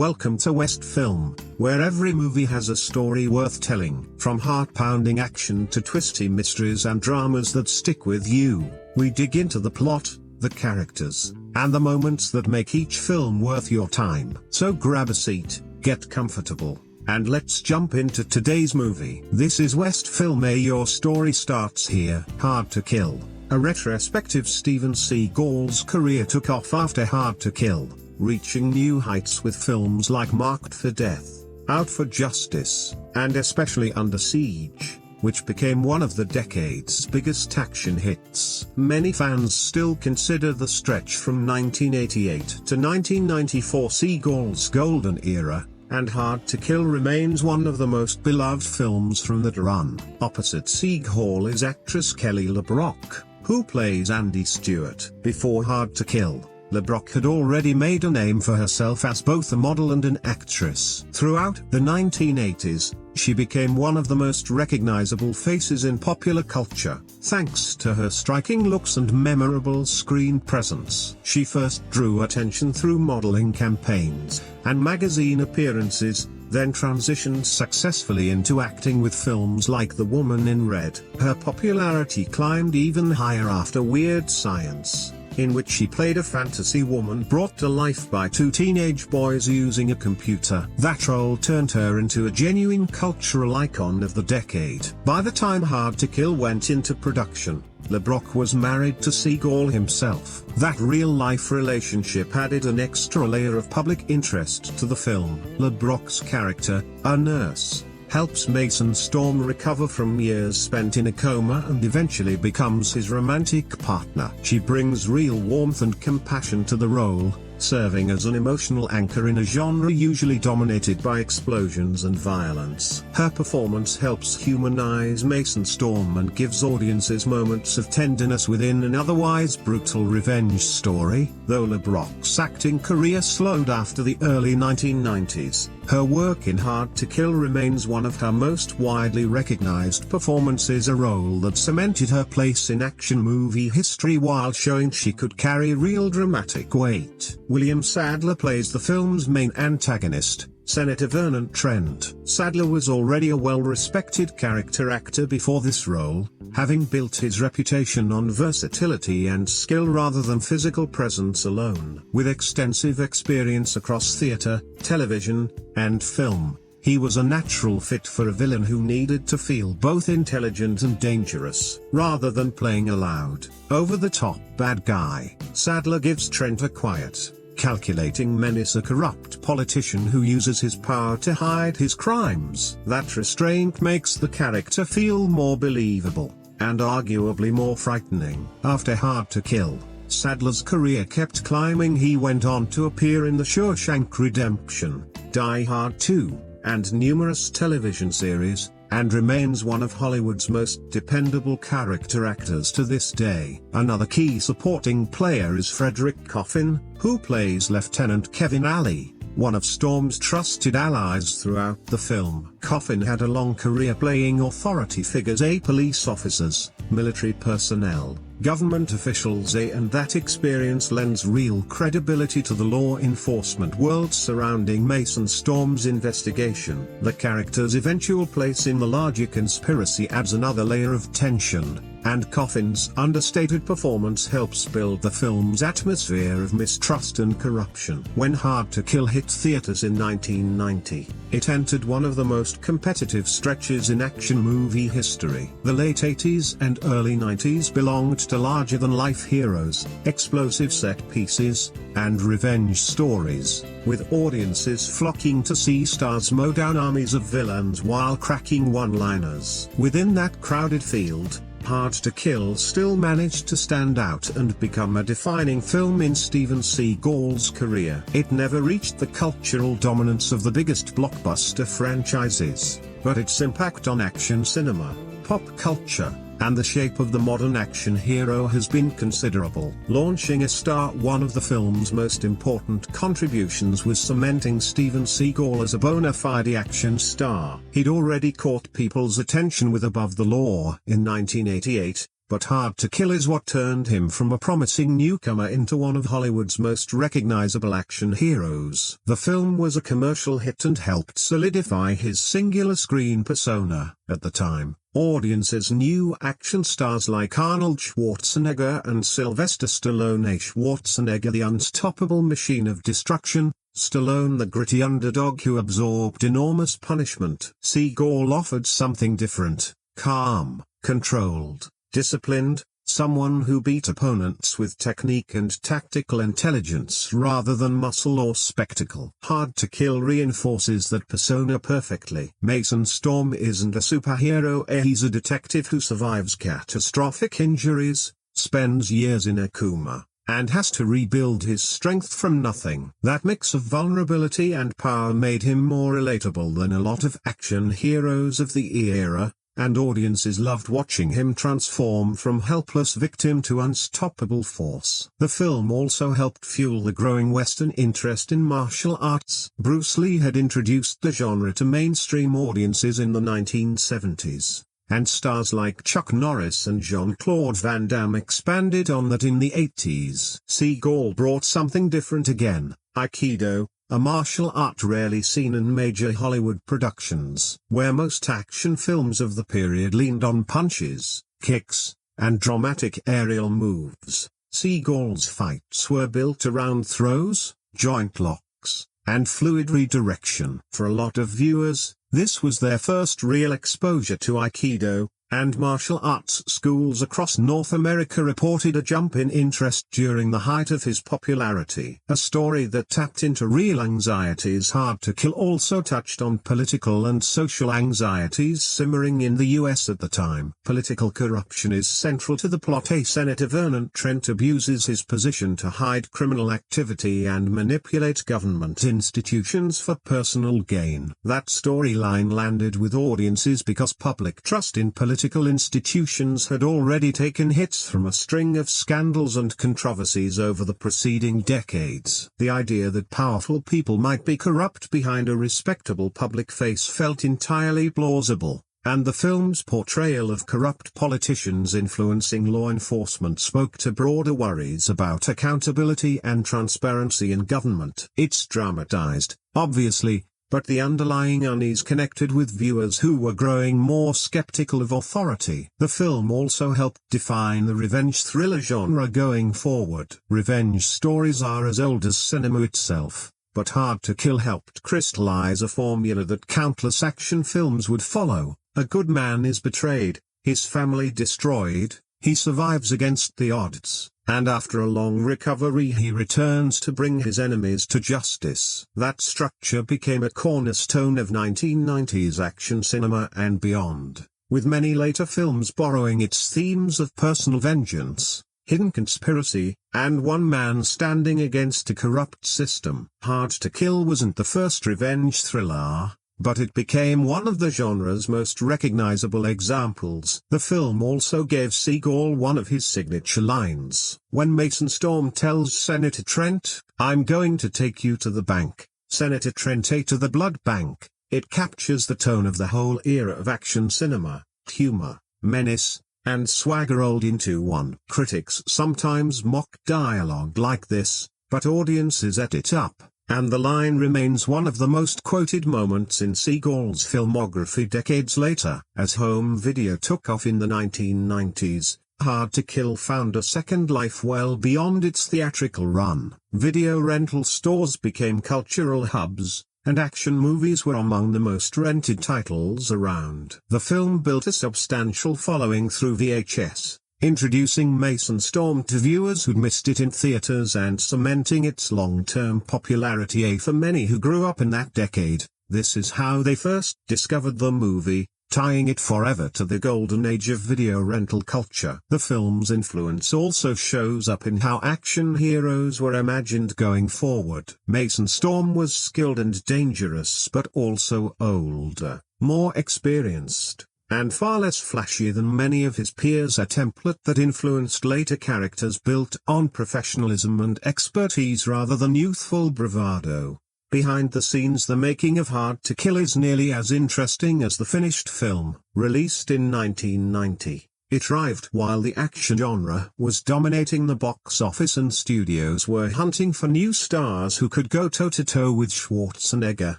Welcome to West Film, where every movie has a story worth telling. From heart-pounding action to twisty mysteries and dramas that stick with you, we dig into the plot, the characters, and the moments that make each film worth your time. So grab a seat, get comfortable, and let's jump into today's movie. This is West Film. Your story starts here. Hard to Kill. A retrospective. Steven Seagal's career took off after Hard to Kill, reaching new heights with films like Marked for Death, Out for Justice, and especially Under Siege, which became one of the decade's biggest action hits. Many fans still consider the stretch from 1988 to 1994 Seagal's golden era, and Hard to Kill remains one of the most beloved films from that run. Opposite Seagal is actress Kelly LeBrock, who plays Andy Stewart. Before Hard to Kill, LeBrock had already made a name for herself as both a model and an actress. Throughout the 1980s, she became one of the most recognizable faces in popular culture, thanks to her striking looks and memorable screen presence. She first drew attention through modeling campaigns and magazine appearances, then transitioned successfully into acting with films like The Woman in Red. Her popularity climbed even higher after Weird Science, in which she played a fantasy woman brought to life by two teenage boys using a computer. That role turned her into a genuine cultural icon of the decade. By the time Hard to Kill went into production, LeBrock was married to Seagal himself. That real-life relationship added an extra layer of public interest to the film. LeBrock's character, a nurse, helps Mason Storm recover from years spent in a coma and eventually becomes his romantic partner. She brings real warmth and compassion to the role, serving as an emotional anchor in a genre usually dominated by explosions and violence. Her performance helps humanize Mason Storm and gives audiences moments of tenderness within an otherwise brutal revenge story. Though LeBrock's acting career slowed after the early 1990s, her work in Hard to Kill remains one of her most widely recognized performances, a role that cemented her place in action movie history while showing she could carry real dramatic weight. William Sadler plays the film's main antagonist, Senator Vernon Trent. Sadler was already a well-respected character actor before this role, having built his reputation on versatility and skill rather than physical presence alone. With extensive experience across theater, television, and film, he was a natural fit for a villain who needed to feel both intelligent and dangerous. Rather than playing a loud, over-the-top bad guy, Sadler gives Trent a quiet, calculating menace, a corrupt politician who uses his power to hide his crimes. That restraint makes the character feel more believable, and arguably more frightening. After Hard to Kill, Sadler's career kept climbing. He went on to appear in The Shawshank Redemption, Die Hard 2, and numerous television series, and remains one of Hollywood's most dependable character actors to this day. Another key supporting player is Frederick Coffin, who plays Lieutenant Kevin Alley, one of Storm's trusted allies throughout the film. Coffin had a long career playing authority figures, police officers, military personnel, government officials, and that experience lends real credibility to the law enforcement world surrounding Mason Storm's investigation. The character's eventual place in the larger conspiracy adds another layer of tension, and Coffin's understated performance helps build the film's atmosphere of mistrust and corruption. When Hard to Kill hit theaters in 1990, it entered one of the most competitive stretches in action movie history. The late 80s and early 90s belonged to larger-than-life heroes, explosive set pieces, and revenge stories, with audiences flocking to see stars mow down armies of villains while cracking one-liners. Within that crowded field, Hard to Kill still managed to stand out and become a defining film in Steven Seagal's career. It never reached the cultural dominance of the biggest blockbuster franchises, but its impact on action cinema, pop culture, and the shape of the modern action hero has been considerable. Launching a star, one of the film's most important contributions was cementing Steven Seagal as a bona fide action star. He'd already caught people's attention with Above the Law in 1988, but Hard to Kill is what turned him from a promising newcomer into one of Hollywood's most recognizable action heroes. The film was a commercial hit and helped solidify his singular screen persona. At the time, audiences knew action stars like Arnold Schwarzenegger and Sylvester Stallone. Schwarzenegger, the unstoppable machine of destruction; Stallone, the gritty underdog who absorbed enormous punishment. Seagal offered something different: calm, controlled, disciplined, someone who beat opponents with technique and tactical intelligence rather than muscle or spectacle. Hard to Kill reinforces that persona perfectly. Mason Storm isn't a superhero, he's a detective who survives catastrophic injuries, spends years in a coma, and has to rebuild his strength from nothing. That mix of vulnerability and power made him more relatable than a lot of action heroes of the era, and audiences loved watching him transform from helpless victim to unstoppable force. The film also helped fuel the growing Western interest in martial arts. Bruce Lee had introduced the genre to mainstream audiences in the 1970s, and stars like Chuck Norris and Jean-Claude Van Damme expanded on that in the 80s. Seagal brought something different again: Aikido, a martial art rarely seen in major Hollywood productions. Where most action films of the period leaned on punches, kicks, and dramatic aerial moves, Seagal's fights were built around throws, joint locks, and fluid redirection. For a lot of viewers, this was their first real exposure to Aikido, and martial arts schools across North America reported a jump in interest during the height of his popularity. A story that tapped into real anxieties. Hard to Kill also touched on political and social anxieties simmering in the U.S. at the time. Political corruption is central to the plot. Senator Vernon Trent abuses his position to hide criminal activity and manipulate government institutions for personal gain. That storyline landed with audiences because public trust in political institutions had already taken hits from a string of scandals and controversies over the preceding decades. The idea that powerful people might be corrupt behind a respectable public face felt entirely plausible, and the film's portrayal of corrupt politicians influencing law enforcement spoke to broader worries about accountability and transparency in government. It's dramatized, obviously, but the underlying unease connected with viewers who were growing more skeptical of authority. The film also helped define the revenge thriller genre going forward. Revenge stories are as old as cinema itself, but Hard to Kill helped crystallize a formula that countless action films would follow. A good man is betrayed, his family destroyed, he survives against the odds, and after a long recovery he returns to bring his enemies to justice. That structure became a cornerstone of 1990s action cinema and beyond, with many later films borrowing its themes of personal vengeance, hidden conspiracy, and one man standing against a corrupt system. Hard to Kill wasn't the first revenge thriller, but it became one of the genre's most recognizable examples. The film also gave Seagal one of his signature lines. When Mason Storm tells Senator Trent, "I'm going to take you to the bank, Senator Trent, to the blood bank," it captures the tone of the whole era of action cinema: humor, menace, and swagger rolled into one. Critics sometimes mock dialogue like this, but audiences ate it up, and the line remains one of the most quoted moments in Seagal's filmography decades later. As home video took off in the 1990s, Hard to Kill found a second life well beyond its theatrical run. Video rental stores became cultural hubs, and action movies were among the most rented titles around. The film built a substantial following through VHS, introducing Mason Storm to viewers who'd missed it in theaters and cementing its long-term popularity. For many who grew up in that decade, this is how they first discovered the movie, tying it forever to the golden age of video rental culture. The film's influence also shows up in how action heroes were imagined going forward. Mason Storm was skilled and dangerous, but also older, more experienced, and far less flashy than many of his peers, a template that influenced later characters built on professionalism and expertise rather than youthful bravado. Behind the scenes, the making of Hard to Kill is nearly as interesting as the finished film. Released in 1990, It thrived while the action genre was dominating the box office and studios were hunting for new stars who could go toe-to-toe with Schwarzenegger,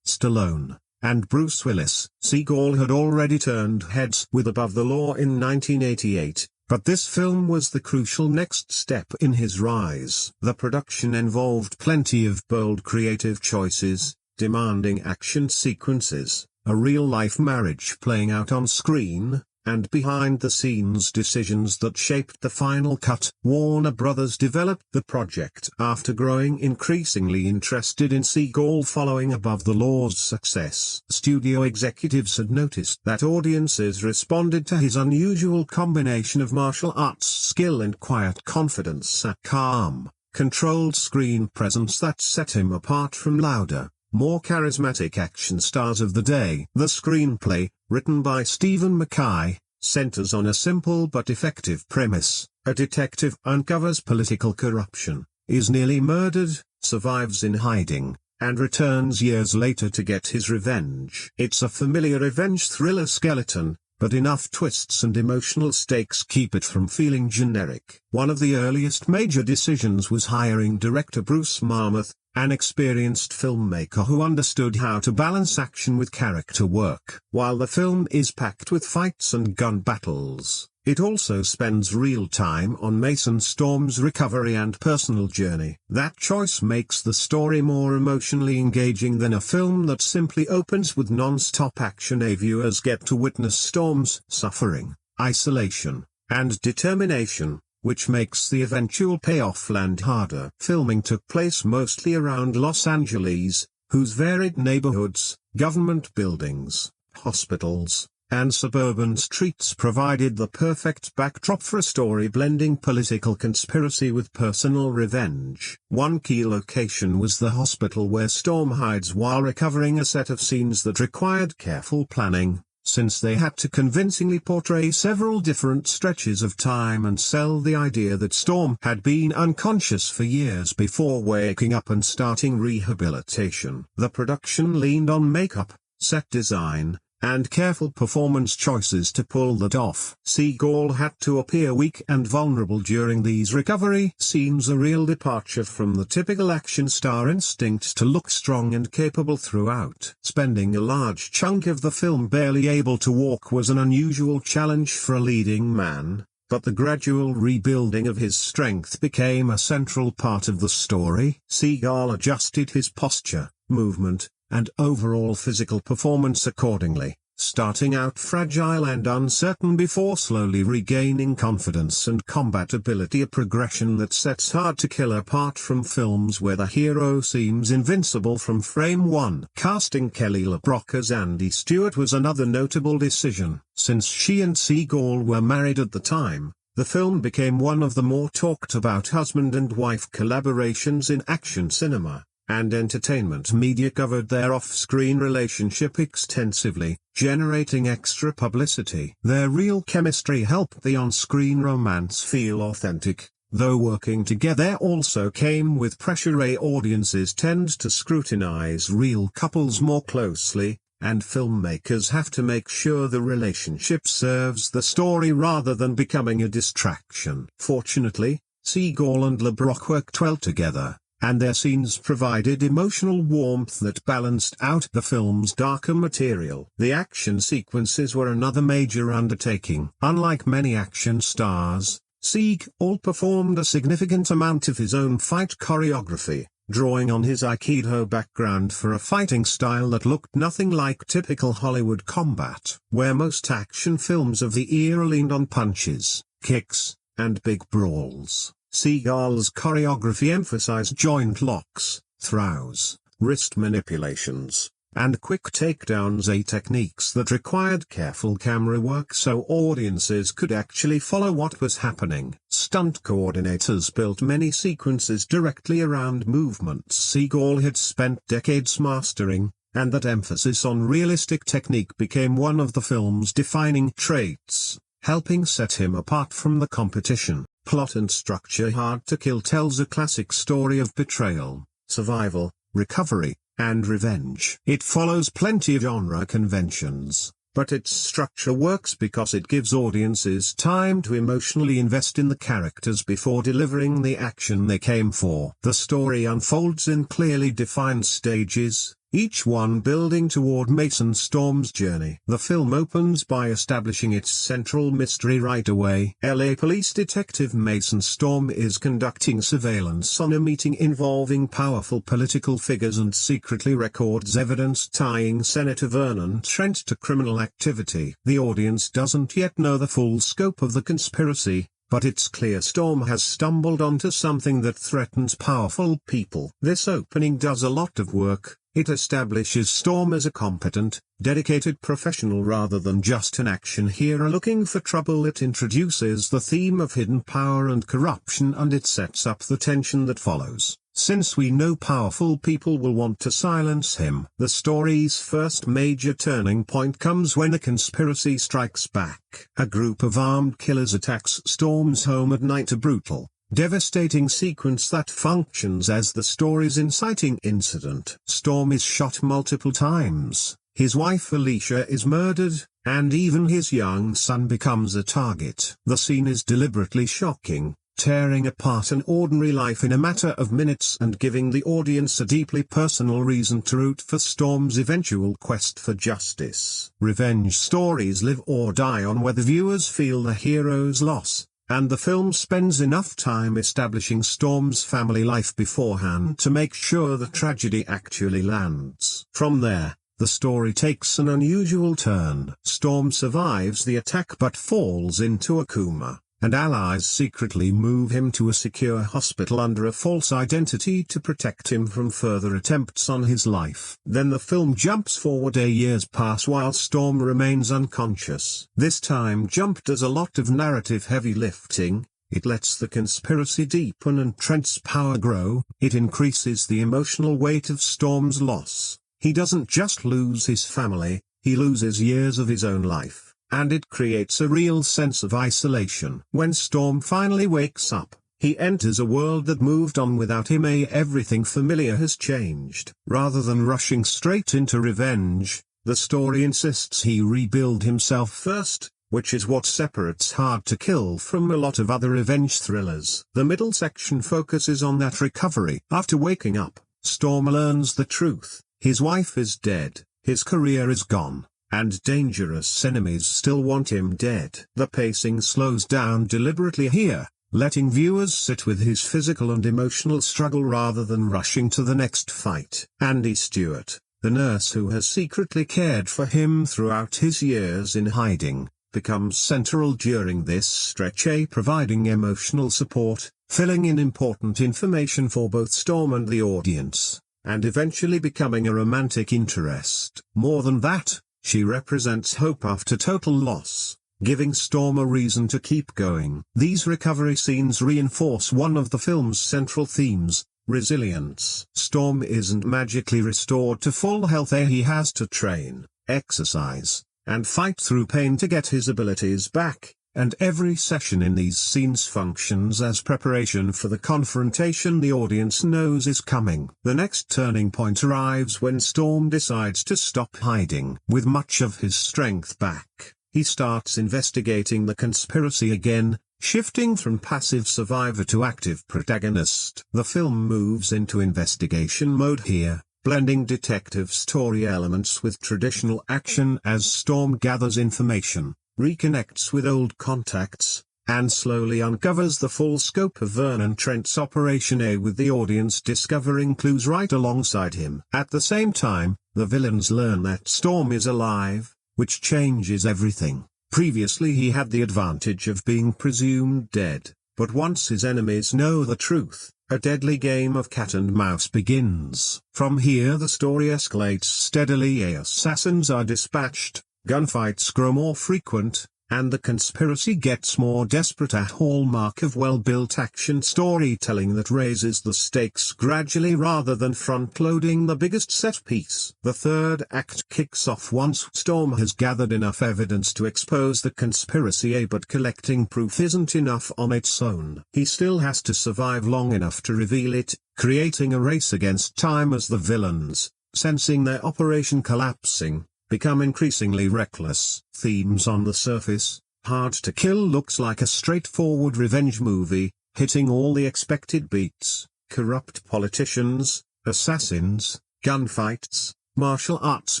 Stallone, and Bruce Willis. Seagal had already turned heads with Above the Law in 1988, but this film was the crucial next step in his rise. The production involved plenty of bold creative choices, demanding action sequences, a real-life marriage playing out on screen, and behind-the-scenes decisions that shaped the final cut. Warner Brothers developed the project after growing increasingly interested in Seagal following Above the Law's success. Studio executives had noticed that audiences responded to his unusual combination of martial arts skill and quiet confidence, a calm, controlled screen presence that set him apart from louder, more charismatic action stars of the day. The screenplay, written by Stephen Mackay, centers on a simple but effective premise. A detective uncovers political corruption, is nearly murdered, survives in hiding, and returns years later to get his revenge. It's a familiar revenge thriller skeleton, but enough twists and emotional stakes keep it from feeling generic. One of the earliest major decisions was hiring director Bruce Marmuth, an experienced filmmaker who understood how to balance action with character work. While the film is packed with fights and gun battles, it also spends real time on Mason Storm's recovery and personal journey. That choice makes the story more emotionally engaging than a film that simply opens with non-stop action. Viewers get to witness Storm's suffering, isolation, and determination, which makes the eventual payoff land harder. Filming took place mostly around Los Angeles, whose varied neighborhoods, government buildings, hospitals, and suburban streets provided the perfect backdrop for a story blending political conspiracy with personal revenge. One key location was the hospital where Storm hides while recovering, a set of scenes that required careful planning, since they had to convincingly portray several different stretches of time and sell the idea that Storm had been unconscious for years before waking up and starting rehabilitation. The production leaned on makeup, set design, and careful performance choices to pull that off. Seagal had to appear weak and vulnerable during these recovery scenes, a real departure from the typical action star instinct to look strong and capable throughout. Spending a large chunk of the film barely able to walk was an unusual challenge for a leading man, but the gradual rebuilding of his strength became a central part of the story. Seagal adjusted his posture, movement, and overall physical performance accordingly, starting out fragile and uncertain before slowly regaining confidence and combat ability, a progression that sets Hard to Kill apart from films where the hero seems invincible from frame one. Casting Kelly LeBrock as Andy Stewart was another notable decision. Since she and Seagal were married at the time, the film became one of the more talked about husband and wife collaborations in action cinema, and entertainment media covered their off-screen relationship extensively, generating extra publicity. Their real chemistry helped the on-screen romance feel authentic, though working together also came with pressure. Audiences tend to scrutinize real couples more closely, and filmmakers have to make sure the relationship serves the story rather than becoming a distraction. Fortunately, Seagal and LeBrock worked well together, and their scenes provided emotional warmth that balanced out the film's darker material. The action sequences were another major undertaking. Unlike many action stars, Seagal performed a significant amount of his own fight choreography, drawing on his Aikido background for a fighting style that looked nothing like typical Hollywood combat. Where most action films of the era leaned on punches, kicks, and big brawls, Seagal's choreography emphasized joint locks, throws, wrist manipulations, and quick takedowns, techniques that required careful camera work so audiences could actually follow what was happening. Stunt coordinators built many sequences directly around movements Seagal had spent decades mastering, and that emphasis on realistic technique became one of the film's defining traits, helping set him apart from the competition. Plot and structure. Hard to Kill tells a classic story of betrayal, survival, recovery, and revenge. It follows plenty of genre conventions, but its structure works because it gives audiences time to emotionally invest in the characters before delivering the action they came for. The story unfolds in clearly defined stages, each one building toward Mason Storm's journey. The film opens by establishing its central mystery right away. LA Police Detective Mason Storm is conducting surveillance on a meeting involving powerful political figures and secretly records evidence tying Senator Vernon Trent to criminal activity. The audience doesn't yet know the full scope of the conspiracy, but it's clear Storm has stumbled onto something that threatens powerful people. This opening does a lot of work. It establishes Storm as a competent, dedicated professional rather than just an action hero looking for trouble. It introduces the theme of hidden power and corruption, and it sets up the tension that follows. Since we know powerful people will want to silence him. The story's first major turning point comes when a conspiracy strikes back. A group of armed killers attacks Storm's home at night, a brutal, devastating sequence that functions as the story's inciting incident. Storm is shot multiple times, his wife Alicia is murdered, and even his young son becomes a target. The scene is deliberately shocking, tearing apart an ordinary life in a matter of minutes and giving the audience a deeply personal reason to root for Storm's eventual quest for justice. Revenge stories live or die on whether viewers feel the hero's loss, and the film spends enough time establishing Storm's family life beforehand to make sure the tragedy actually lands. From there, the story takes an unusual turn. Storm survives the attack but falls into a coma, and allies secretly move him to a secure hospital under a false identity to protect him from further attempts on his life. Then the film jumps forward. Years pass while Storm remains unconscious. This time jump does a lot of narrative heavy lifting. It lets the conspiracy deepen and Trent's power grow. It increases the emotional weight of Storm's loss. He doesn't just lose his family, he loses years of his own life. And it creates a real sense of isolation. When Storm finally wakes up, he enters a world that moved on without him. Everything familiar has changed. Rather than rushing straight into revenge, the story insists he rebuild himself first, which is what separates Hard to Kill from a lot of other revenge thrillers. The middle section focuses on that recovery. After waking up, Storm learns the truth. His wife is dead, his career is gone, and dangerous enemies still want him dead. The pacing slows down deliberately here, letting viewers sit with his physical and emotional struggle rather than rushing to the next fight. Andy Stewart, the nurse who has secretly cared for him throughout his years in hiding, becomes central during this stretch, providing emotional support, filling in important information for both Storm and the audience, and eventually becoming a romantic interest. More than that, she represents hope after total loss, giving Storm a reason to keep going. These recovery scenes reinforce one of the film's central themes, resilience. Storm isn't magically restored to full health. He has to train, exercise, and fight through pain to get his abilities back, and every session in these scenes functions as preparation for the confrontation the audience knows is coming. The next turning point arrives when Storm decides to stop hiding. With much of his strength back, he starts investigating the conspiracy again, shifting from passive survivor to active protagonist. The film moves into investigation mode here, blending detective story elements with traditional action as Storm gathers information, reconnects with old contacts, and slowly uncovers the full scope of Vernon Trent's Operation A, with the audience discovering clues right alongside him. At the same time, the villains learn that Storm is alive, which changes everything. Previously he had the advantage of being presumed dead, but once his enemies know the truth, a deadly game of cat and mouse begins. From here the story escalates steadily. Assassins are dispatched, gunfights grow more frequent, and the conspiracy gets more desperate, a hallmark of well-built action storytelling that raises the stakes gradually rather than front-loading the biggest set piece. The third act kicks off once Storm has gathered enough evidence to expose the conspiracy, but collecting proof isn't enough on its own. He still has to survive long enough to reveal it, creating a race against time as the villains, sensing their operation collapsing, become increasingly reckless. Themes on the surface: Hard to Kill looks like a straightforward revenge movie, hitting all the expected beats: corrupt politicians, assassins, gunfights, martial arts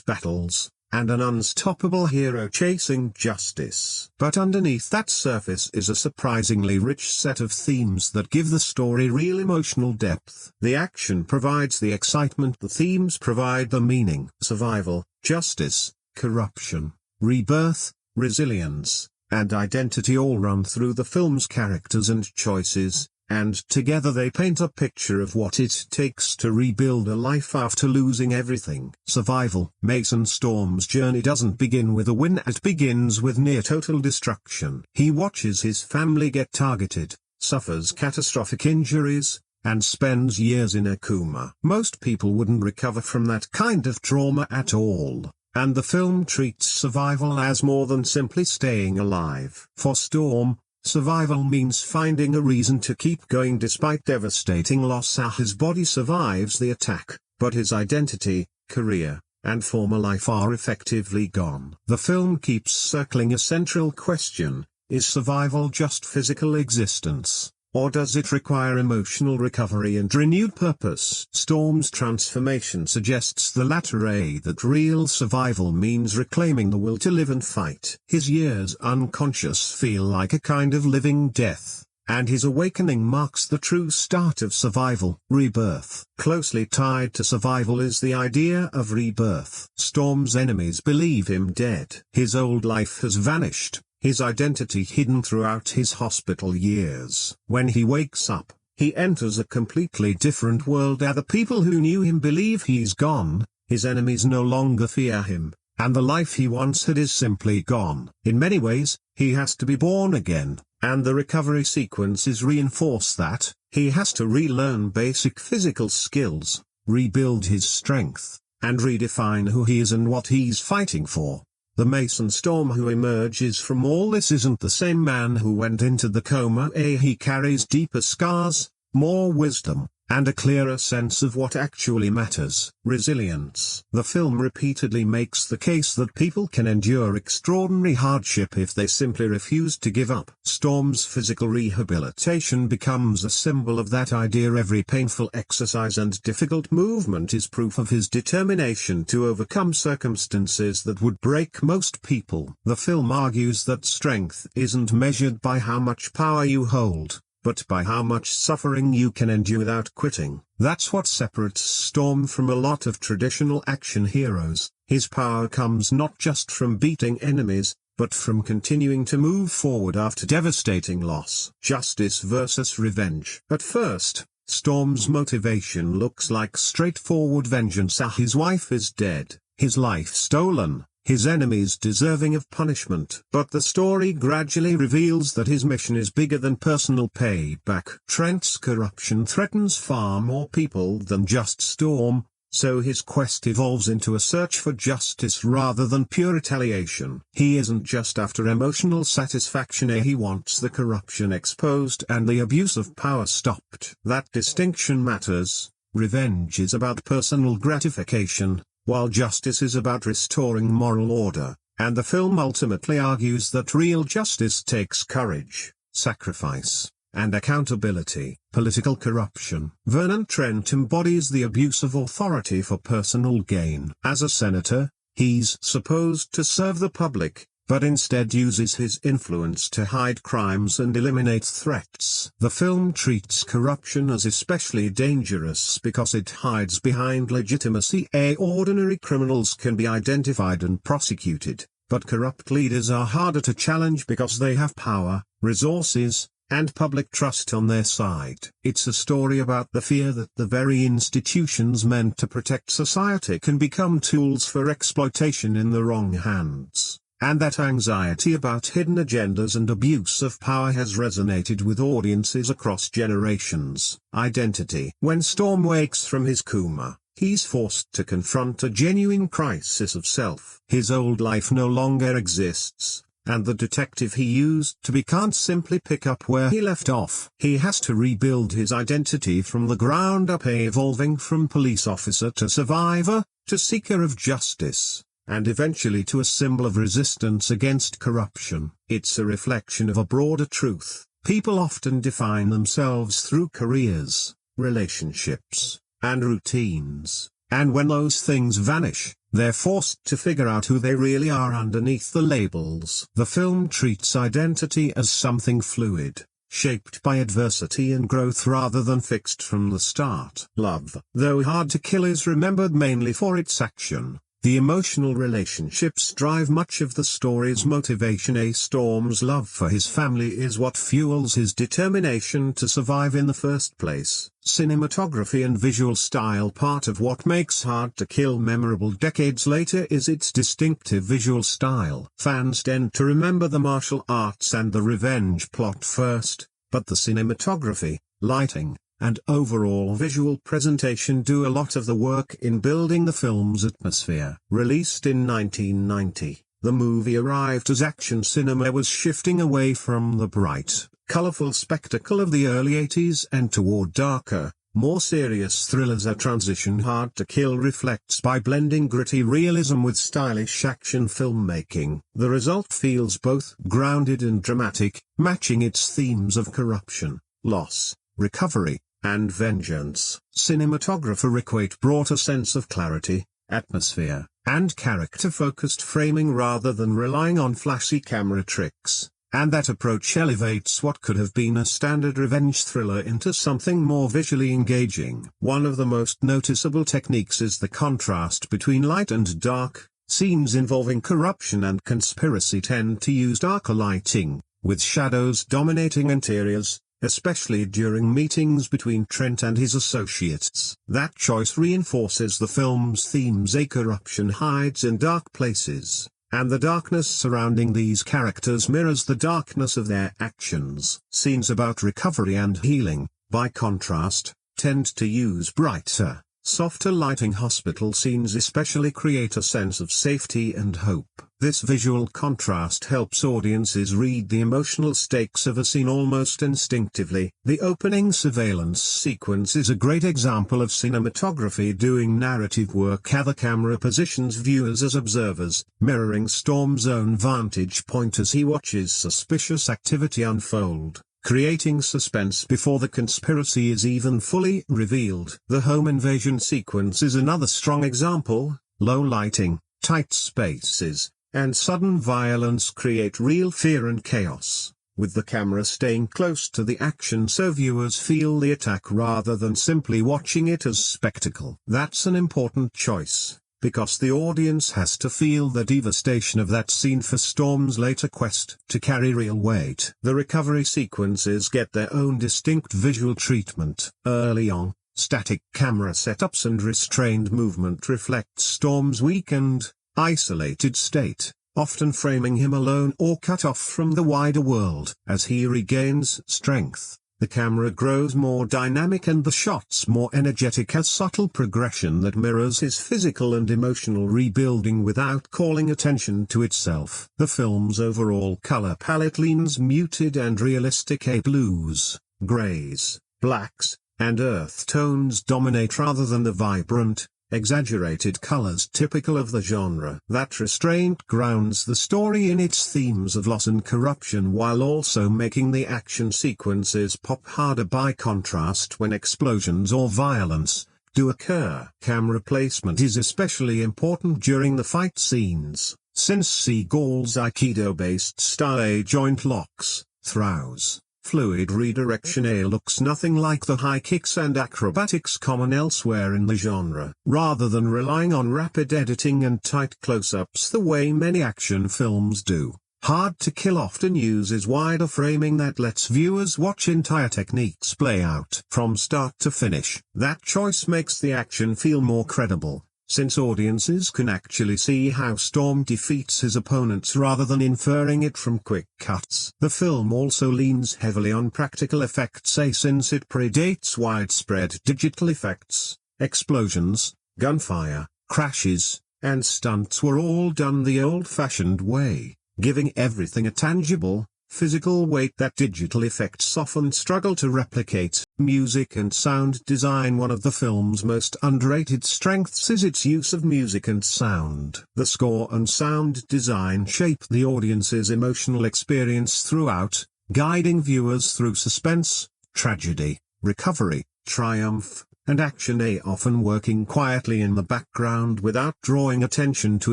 battles, and an unstoppable hero chasing justice. But underneath that surface is a surprisingly rich set of themes that give the story real emotional depth. The action provides the excitement, the themes provide the meaning. Survival, justice, corruption, rebirth, resilience, and identity all run through the film's characters and choices, and together they paint a picture of what it takes to rebuild a life after losing everything. Survival. Mason Storm's journey doesn't begin with a win, it begins with near total destruction. He watches his family get targeted, suffers catastrophic injuries, and spends years in a coma. Most people wouldn't recover from that kind of trauma at all. And the film treats survival as more than simply staying alive. For Storm, survival means finding a reason to keep going despite devastating loss. His body survives the attack, but his identity, career, and former life are effectively gone. The film keeps circling a central question: is survival just physical existence, or does it require emotional recovery and renewed purpose? Storm's transformation suggests the latter, that real survival means reclaiming the will to live and fight. His years unconscious feel like a kind of living death, and his awakening marks the true start of survival. Rebirth. Closely tied to survival is the idea of rebirth. Storm's enemies believe him dead. His old life has vanished, his identity hidden throughout his hospital years. When he wakes up, he enters a completely different world. Other people who knew him believe he's gone, his enemies no longer fear him, and the life he once had is simply gone. In many ways, he has to be born again, and the recovery sequences reinforce that. He has to relearn basic physical skills, rebuild his strength, and redefine who he is and what he's fighting for. The Mason Storm who emerges from all this isn't the same man who went into the coma. He carries deeper scars, more wisdom, and a clearer sense of what actually matters. Resilience. The film repeatedly makes the case that people can endure extraordinary hardship if they simply refuse to give up. Storm's physical rehabilitation becomes a symbol of that idea. Every painful exercise and difficult movement is proof of his determination to overcome circumstances that would break most people. The film argues that strength isn't measured by how much power you hold, but by how much suffering you can endure without quitting. That's what separates Storm from a lot of traditional action heroes. His power comes not just from beating enemies, but from continuing to move forward after devastating loss. Justice versus revenge. At first, Storm's motivation looks like straightforward vengeance. His wife is dead, his life stolen, his enemies deserving of punishment. But the story gradually reveals that his mission is bigger than personal payback. Trent's corruption threatens far more people than just Storm, so his quest evolves into a search for justice rather than pure retaliation. He isn't just after emotional satisfaction, he wants the corruption exposed and the abuse of power stopped. That distinction matters. Revenge is about personal gratification, while justice is about restoring moral order, and the film ultimately argues that real justice takes courage, sacrifice, and accountability. Political corruption. Vernon Trent embodies the abuse of authority for personal gain. As a senator, he's supposed to serve the public, but instead uses his influence to hide crimes and eliminate threats. The film treats corruption as especially dangerous because it hides behind legitimacy. Ordinary criminals can be identified and prosecuted, but corrupt leaders are harder to challenge because they have power, resources, and public trust on their side. It's a story about the fear that the very institutions meant to protect society can become tools for exploitation in the wrong hands. And that anxiety about hidden agendas and abuse of power has resonated with audiences across generations. Identity. When Storm wakes from his coma, he's forced to confront a genuine crisis of self. His old life no longer exists, and the detective he used to be can't simply pick up where he left off. He has to rebuild his identity from the ground up, evolving from police officer to survivor, to seeker of justice. and eventually to a symbol of resistance against corruption. It's a reflection of a broader truth. People often define themselves through careers, relationships, and routines, and when those things vanish, they're forced to figure out who they really are underneath the labels. The film treats identity as something fluid, shaped by adversity and growth rather than fixed from the start. Love, though Hard to Kill, is remembered mainly for its action. The emotional relationships drive much of the story's motivation. A Storm's love for his family is what fuels his determination to survive in the first place. Cinematography and visual style. Part of what makes Hard to Kill memorable decades later is its distinctive visual style. Fans tend to remember the martial arts and the revenge plot first, but the cinematography, lighting, and overall visual presentation do a lot of the work in building the film's atmosphere. Released in 1990, the movie arrived as action cinema was shifting away from the bright, colorful spectacle of the early 80s and toward darker, more serious thrillers. A transition Hard to Kill reflects by blending gritty realism with stylish action filmmaking. The result feels both grounded and dramatic, matching its themes of corruption, loss, recovery, and vengeance. Cinematographer Rick Waite brought a sense of clarity, atmosphere, and character-focused framing rather than relying on flashy camera tricks, and that approach elevates what could have been a standard revenge thriller into something more visually engaging. One of the most noticeable techniques is the contrast between light and dark. Scenes involving corruption and conspiracy tend to use darker lighting, with shadows dominating interiors, especially during meetings between Trent and his associates. That choice reinforces the film's themes. A corruption hides in dark places, and the darkness surrounding these characters mirrors the darkness of their actions. Scenes about recovery and healing, by contrast, tend to use brighter, softer lighting. Hospital scenes especially create a sense of safety and hope. This visual contrast helps audiences read the emotional stakes of a scene almost instinctively. The opening surveillance sequence is a great example of cinematography doing narrative work. How the camera positions viewers as observers, mirroring Storm's own vantage point as he watches suspicious activity unfold, creating suspense before the conspiracy is even fully revealed. The home invasion sequence is another strong example. Low lighting, tight spaces, and sudden violence create real fear and chaos, with the camera staying close to the action so viewers feel the attack rather than simply watching it as spectacle. That's an important choice, because the audience has to feel the devastation of that scene for Storm's later quest to carry real weight. The recovery sequences get their own distinct visual treatment. Early on, static camera setups and restrained movement reflect Storm's weakened, isolated state, often framing him alone or cut off from the wider world. As he regains strength, the camera grows more dynamic and the shots more energetic, a subtle progression that mirrors his physical and emotional rebuilding without calling attention to itself. The film's overall color palette leans muted and realistic. Blues, grays, blacks, and earth tones dominate rather than the vibrant, exaggerated colors typical of the genre. That restraint grounds the story in its themes of loss and corruption while also making the action sequences pop harder. By contrast, when explosions or violence do occur, camera placement is especially important during the fight scenes, since Seagal's Aikido-based style A-joint locks, throws, fluid redirection looks nothing like the high kicks and acrobatics common elsewhere in the genre. Rather than relying on rapid editing and tight close-ups the way many action films do, Hard to Kill often uses wider framing that lets viewers watch entire techniques play out from start to finish. That choice makes the action feel more credible, since audiences can actually see how Storm defeats his opponents rather than inferring it from quick cuts. The film also leans heavily on practical effects, since it predates widespread digital effects. Explosions, gunfire, crashes, and stunts were all done the old-fashioned way, giving everything a tangible, physical weight that digital effects often struggle to replicate. Music and sound design. One of the film's most underrated strengths is its use of music and sound. The score and sound design shape the audience's emotional experience throughout, guiding viewers through suspense, tragedy, recovery, triumph, and action, often working quietly in the background without drawing attention to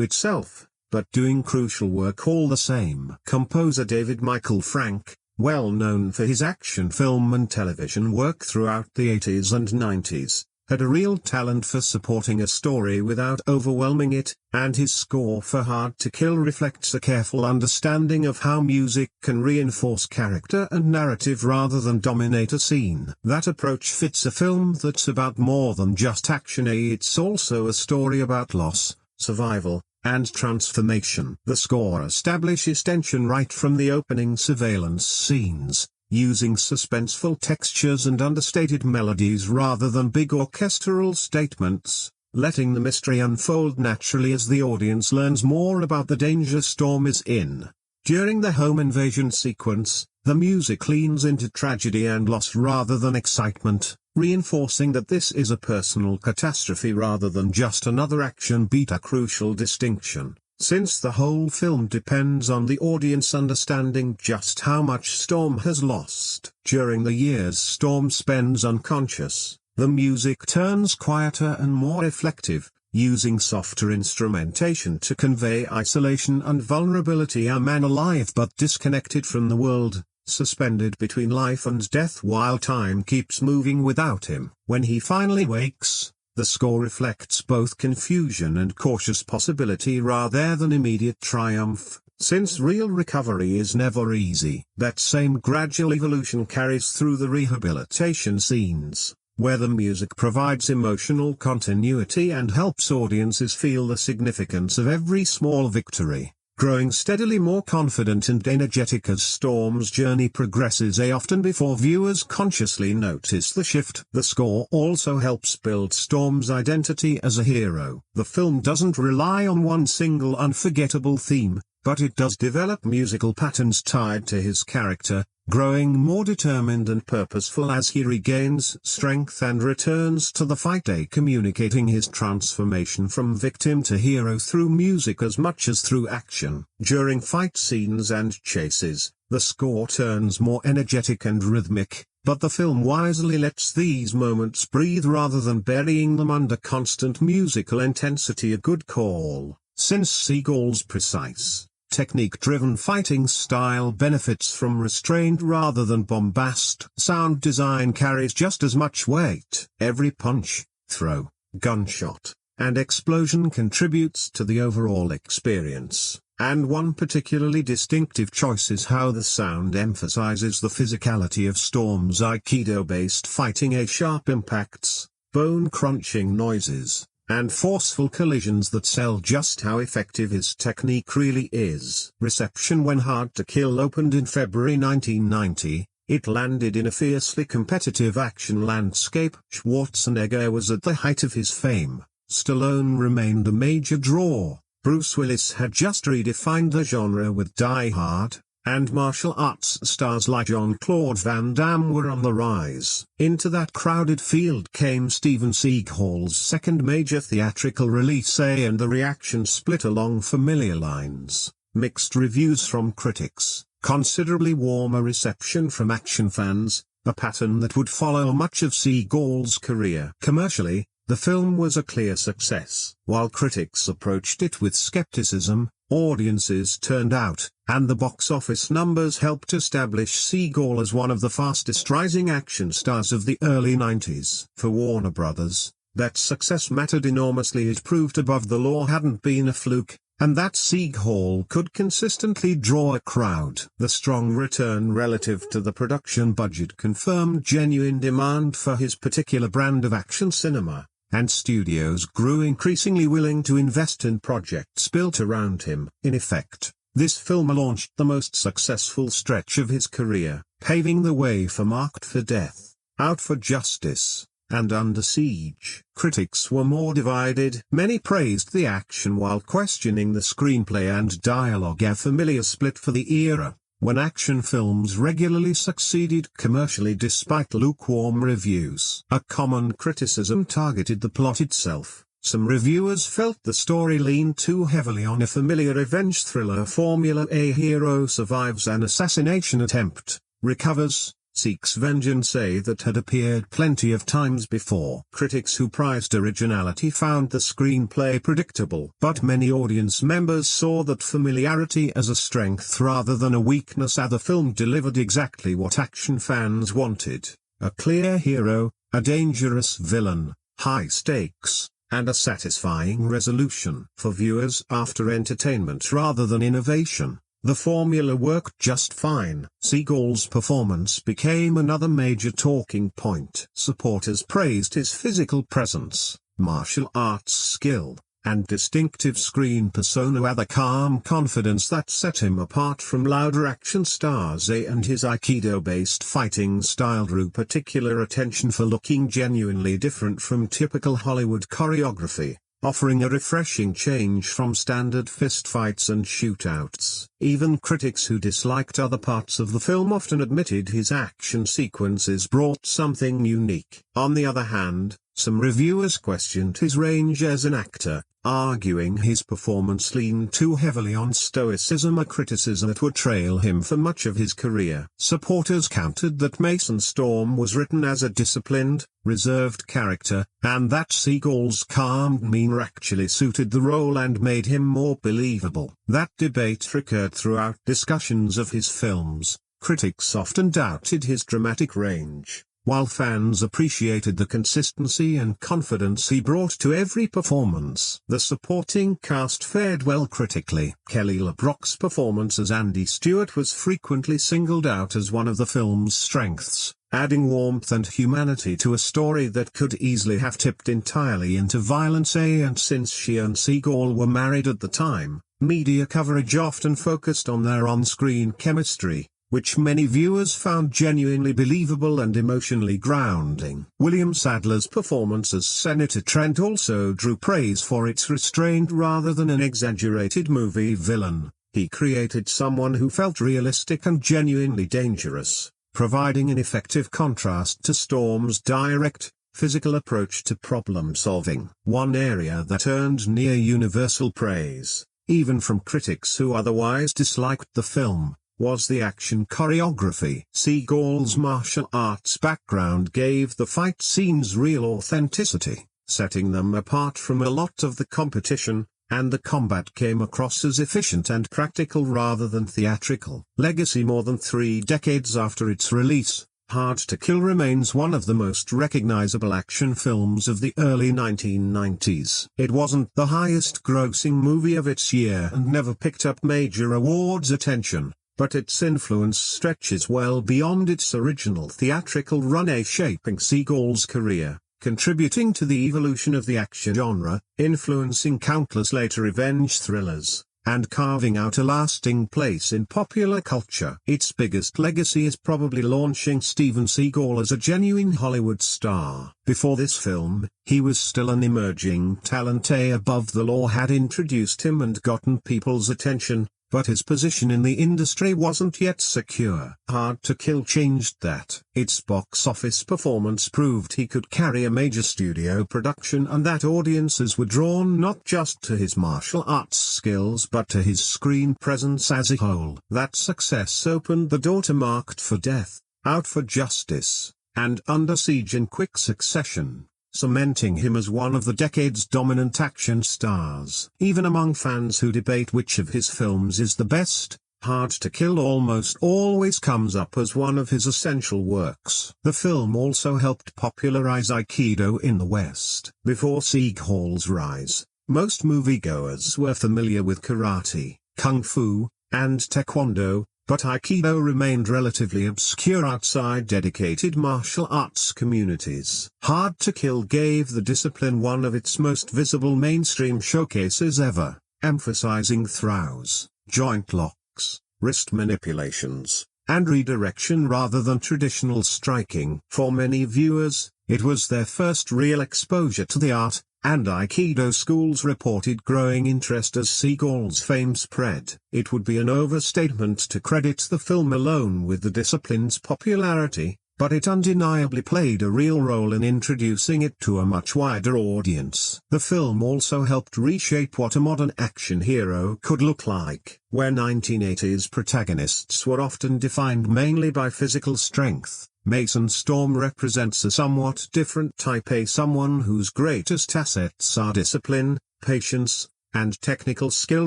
itself, but doing crucial work all the same. Composer David Michael Frank, well known for his action film and television work throughout the 80s and 90s, had a real talent for supporting a story without overwhelming it, and his score for Hard to Kill reflects a careful understanding of how music can reinforce character and narrative rather than dominate a scene. That approach fits a film that's about more than just action. It's also a story about loss, survival, and transformation. The score establishes tension right from the opening surveillance scenes, using suspenseful textures and understated melodies rather than big orchestral statements, letting the mystery unfold naturally as the audience learns more about the danger Storm is in. During the home invasion sequence, the music leans into tragedy and loss rather than excitement, reinforcing that this is a personal catastrophe rather than just another action beat. A crucial distinction, since the whole film depends on the audience understanding just how much Storm has lost. During the years Storm spends unconscious, the music turns quieter and more reflective, using softer instrumentation to convey isolation and vulnerability. A man alive but disconnected from the world, suspended between life and death while time keeps moving without him. When he finally wakes, the score reflects both confusion and cautious possibility rather than immediate triumph, since real recovery is never easy. That same gradual evolution carries through the rehabilitation scenes, where the music provides emotional continuity and helps audiences feel the significance of every small victory, growing steadily more confident and energetic as Storm's journey progresses, often before viewers consciously notice the shift. The score also helps build Storm's identity as a hero. The film doesn't rely on one single unforgettable theme, but it does develop musical patterns tied to his character, growing more determined and purposeful as he regains strength and returns to the fight, communicating his transformation from victim to hero through music as much as through action. During fight scenes and chases, the score turns more energetic and rhythmic, but the film wisely lets these moments breathe rather than burying them under constant musical intensity. A good call, since Seagal's precise, technique-driven fighting style benefits from restraint rather than bombast. Sound design carries just as much weight. Every punch, throw, gunshot, and explosion contributes to the overall experience, and one particularly distinctive choice is how the sound emphasizes the physicality of Storm's Aikido-based fighting. Sharp impacts, bone-crunching noises, and forceful collisions that sell just how effective his technique really is. Reception. When Hard to Kill opened in February 1990, it landed in a fiercely competitive action landscape. Schwarzenegger was at the height of his fame, Stallone remained a major draw, Bruce Willis had just redefined the genre with Die Hard, and martial arts stars like Jean-Claude Van Damme were on the rise. Into that crowded field came Steven Seagal's second major theatrical release, and the reaction split along familiar lines. Mixed reviews from critics, considerably warmer reception from action fans, a pattern that would follow much of Seagal's career. Commercially, the film was a clear success. While critics approached it with skepticism, audiences turned out, and the box office numbers helped establish Seagal as one of the fastest rising action stars of the early 90s. For Warner Brothers, that success mattered enormously. It proved Above the Law hadn't been a fluke, and that Seagal could consistently draw a crowd. The strong return relative to the production budget confirmed genuine demand for his particular brand of action cinema, and studios grew increasingly willing to invest in projects built around him. In effect, this film launched the most successful stretch of his career, paving the way for Marked for Death, Out for Justice, and Under Siege. Critics were more divided. Many praised the action while questioning the screenplay and dialogue, a familiar split for the era. when action films regularly succeeded commercially despite lukewarm reviews. A common criticism targeted the plot itself. Some reviewers felt the story leaned too heavily on a familiar revenge thriller formula. A hero survives an assassination attempt, recovers, seeks vengeance that had appeared plenty of times before. Critics who prized originality found the screenplay predictable, but many audience members saw that familiarity as a strength rather than a weakness. The film delivered exactly what action fans wanted: a clear hero, a dangerous villain, high stakes, and a satisfying resolution. For viewers after entertainment rather than innovation, the formula worked just fine. Seagal's performance became another major talking point. Supporters praised his physical presence, martial arts skill, and distinctive screen persona. The calm confidence that set him apart from louder action stars, and his Aikido-based fighting style drew particular attention for looking genuinely different from typical Hollywood choreography, offering a refreshing change from standard fistfights and shootouts. Even critics who disliked other parts of the film often admitted his action sequences brought something unique. On the other hand, some reviewers questioned his range as an actor, arguing his performance leaned too heavily on stoicism, a criticism that would trail him for much of his career. Supporters countered that Mason Storm was written as a disciplined, reserved character, and that Seagal's calm demeanor actually suited the role and made him more believable. That debate recurred throughout discussions of his films. Critics often doubted his dramatic range, while fans appreciated the consistency and confidence he brought to every performance. The supporting cast fared well critically. Kelly LeBrock's performance as Andy Stewart was frequently singled out as one of the film's strengths, adding warmth and humanity to a story that could easily have tipped entirely into violence. And since she and Seagal were married at the time, media coverage often focused on their on-screen chemistry, which many viewers found genuinely believable and emotionally grounding. William Sadler's performance as Senator Trent also drew praise for its restraint rather than an exaggerated movie villain. He created someone who felt realistic and genuinely dangerous, providing an effective contrast to Storm's direct, physical approach to problem-solving. One area that earned near universal praise, even from critics who otherwise disliked the film, was the action choreography. Seagal's martial arts background gave the fight scenes real authenticity, setting them apart from a lot of the competition, and the combat came across as efficient and practical rather than theatrical. Legacy. More than 3 decades after its release, Hard to Kill remains one of the most recognizable action films of the early 1990s. It wasn't the highest-grossing movie of its year and never picked up major awards attention, but its influence stretches well beyond its original theatrical run, shaping Seagal's career, contributing to the evolution of the action genre, influencing countless later revenge thrillers, and carving out a lasting place in popular culture. Its biggest legacy is probably launching Steven Seagal as a genuine Hollywood star. Before this film, he was still an emerging talent. Above the Law had introduced him and gotten people's attention, but his position in the industry wasn't yet secure. Hard to Kill changed that. Its box office performance proved he could carry a major studio production and that audiences were drawn not just to his martial arts skills but to his screen presence as a whole. That success opened the door to Marked for Death, Out for Justice, and Under Siege in quick succession, cementing him as one of the decade's dominant action stars. Even among fans who debate which of his films is the best, Hard to Kill almost always comes up as one of his essential works. The film also helped popularize Aikido in the West. Before Seagal's rise, most moviegoers were familiar with karate, kung fu, and taekwondo, but Aikido remained relatively obscure outside dedicated martial arts communities. Hard to Kill gave the discipline one of its most visible mainstream showcases ever, emphasizing throws, joint locks, wrist manipulations, and redirection rather than traditional striking. For many viewers, it was their first real exposure to the art, and Aikido schools reported growing interest as Seagal's fame spread. It would be an overstatement to credit the film alone with the discipline's popularity, but it undeniably played a real role in introducing it to a much wider audience. The film also helped reshape what a modern action hero could look like, where 1980s protagonists were often defined mainly by physical strength. Mason Storm represents a somewhat different type, someone whose greatest assets are discipline, patience, and technical skill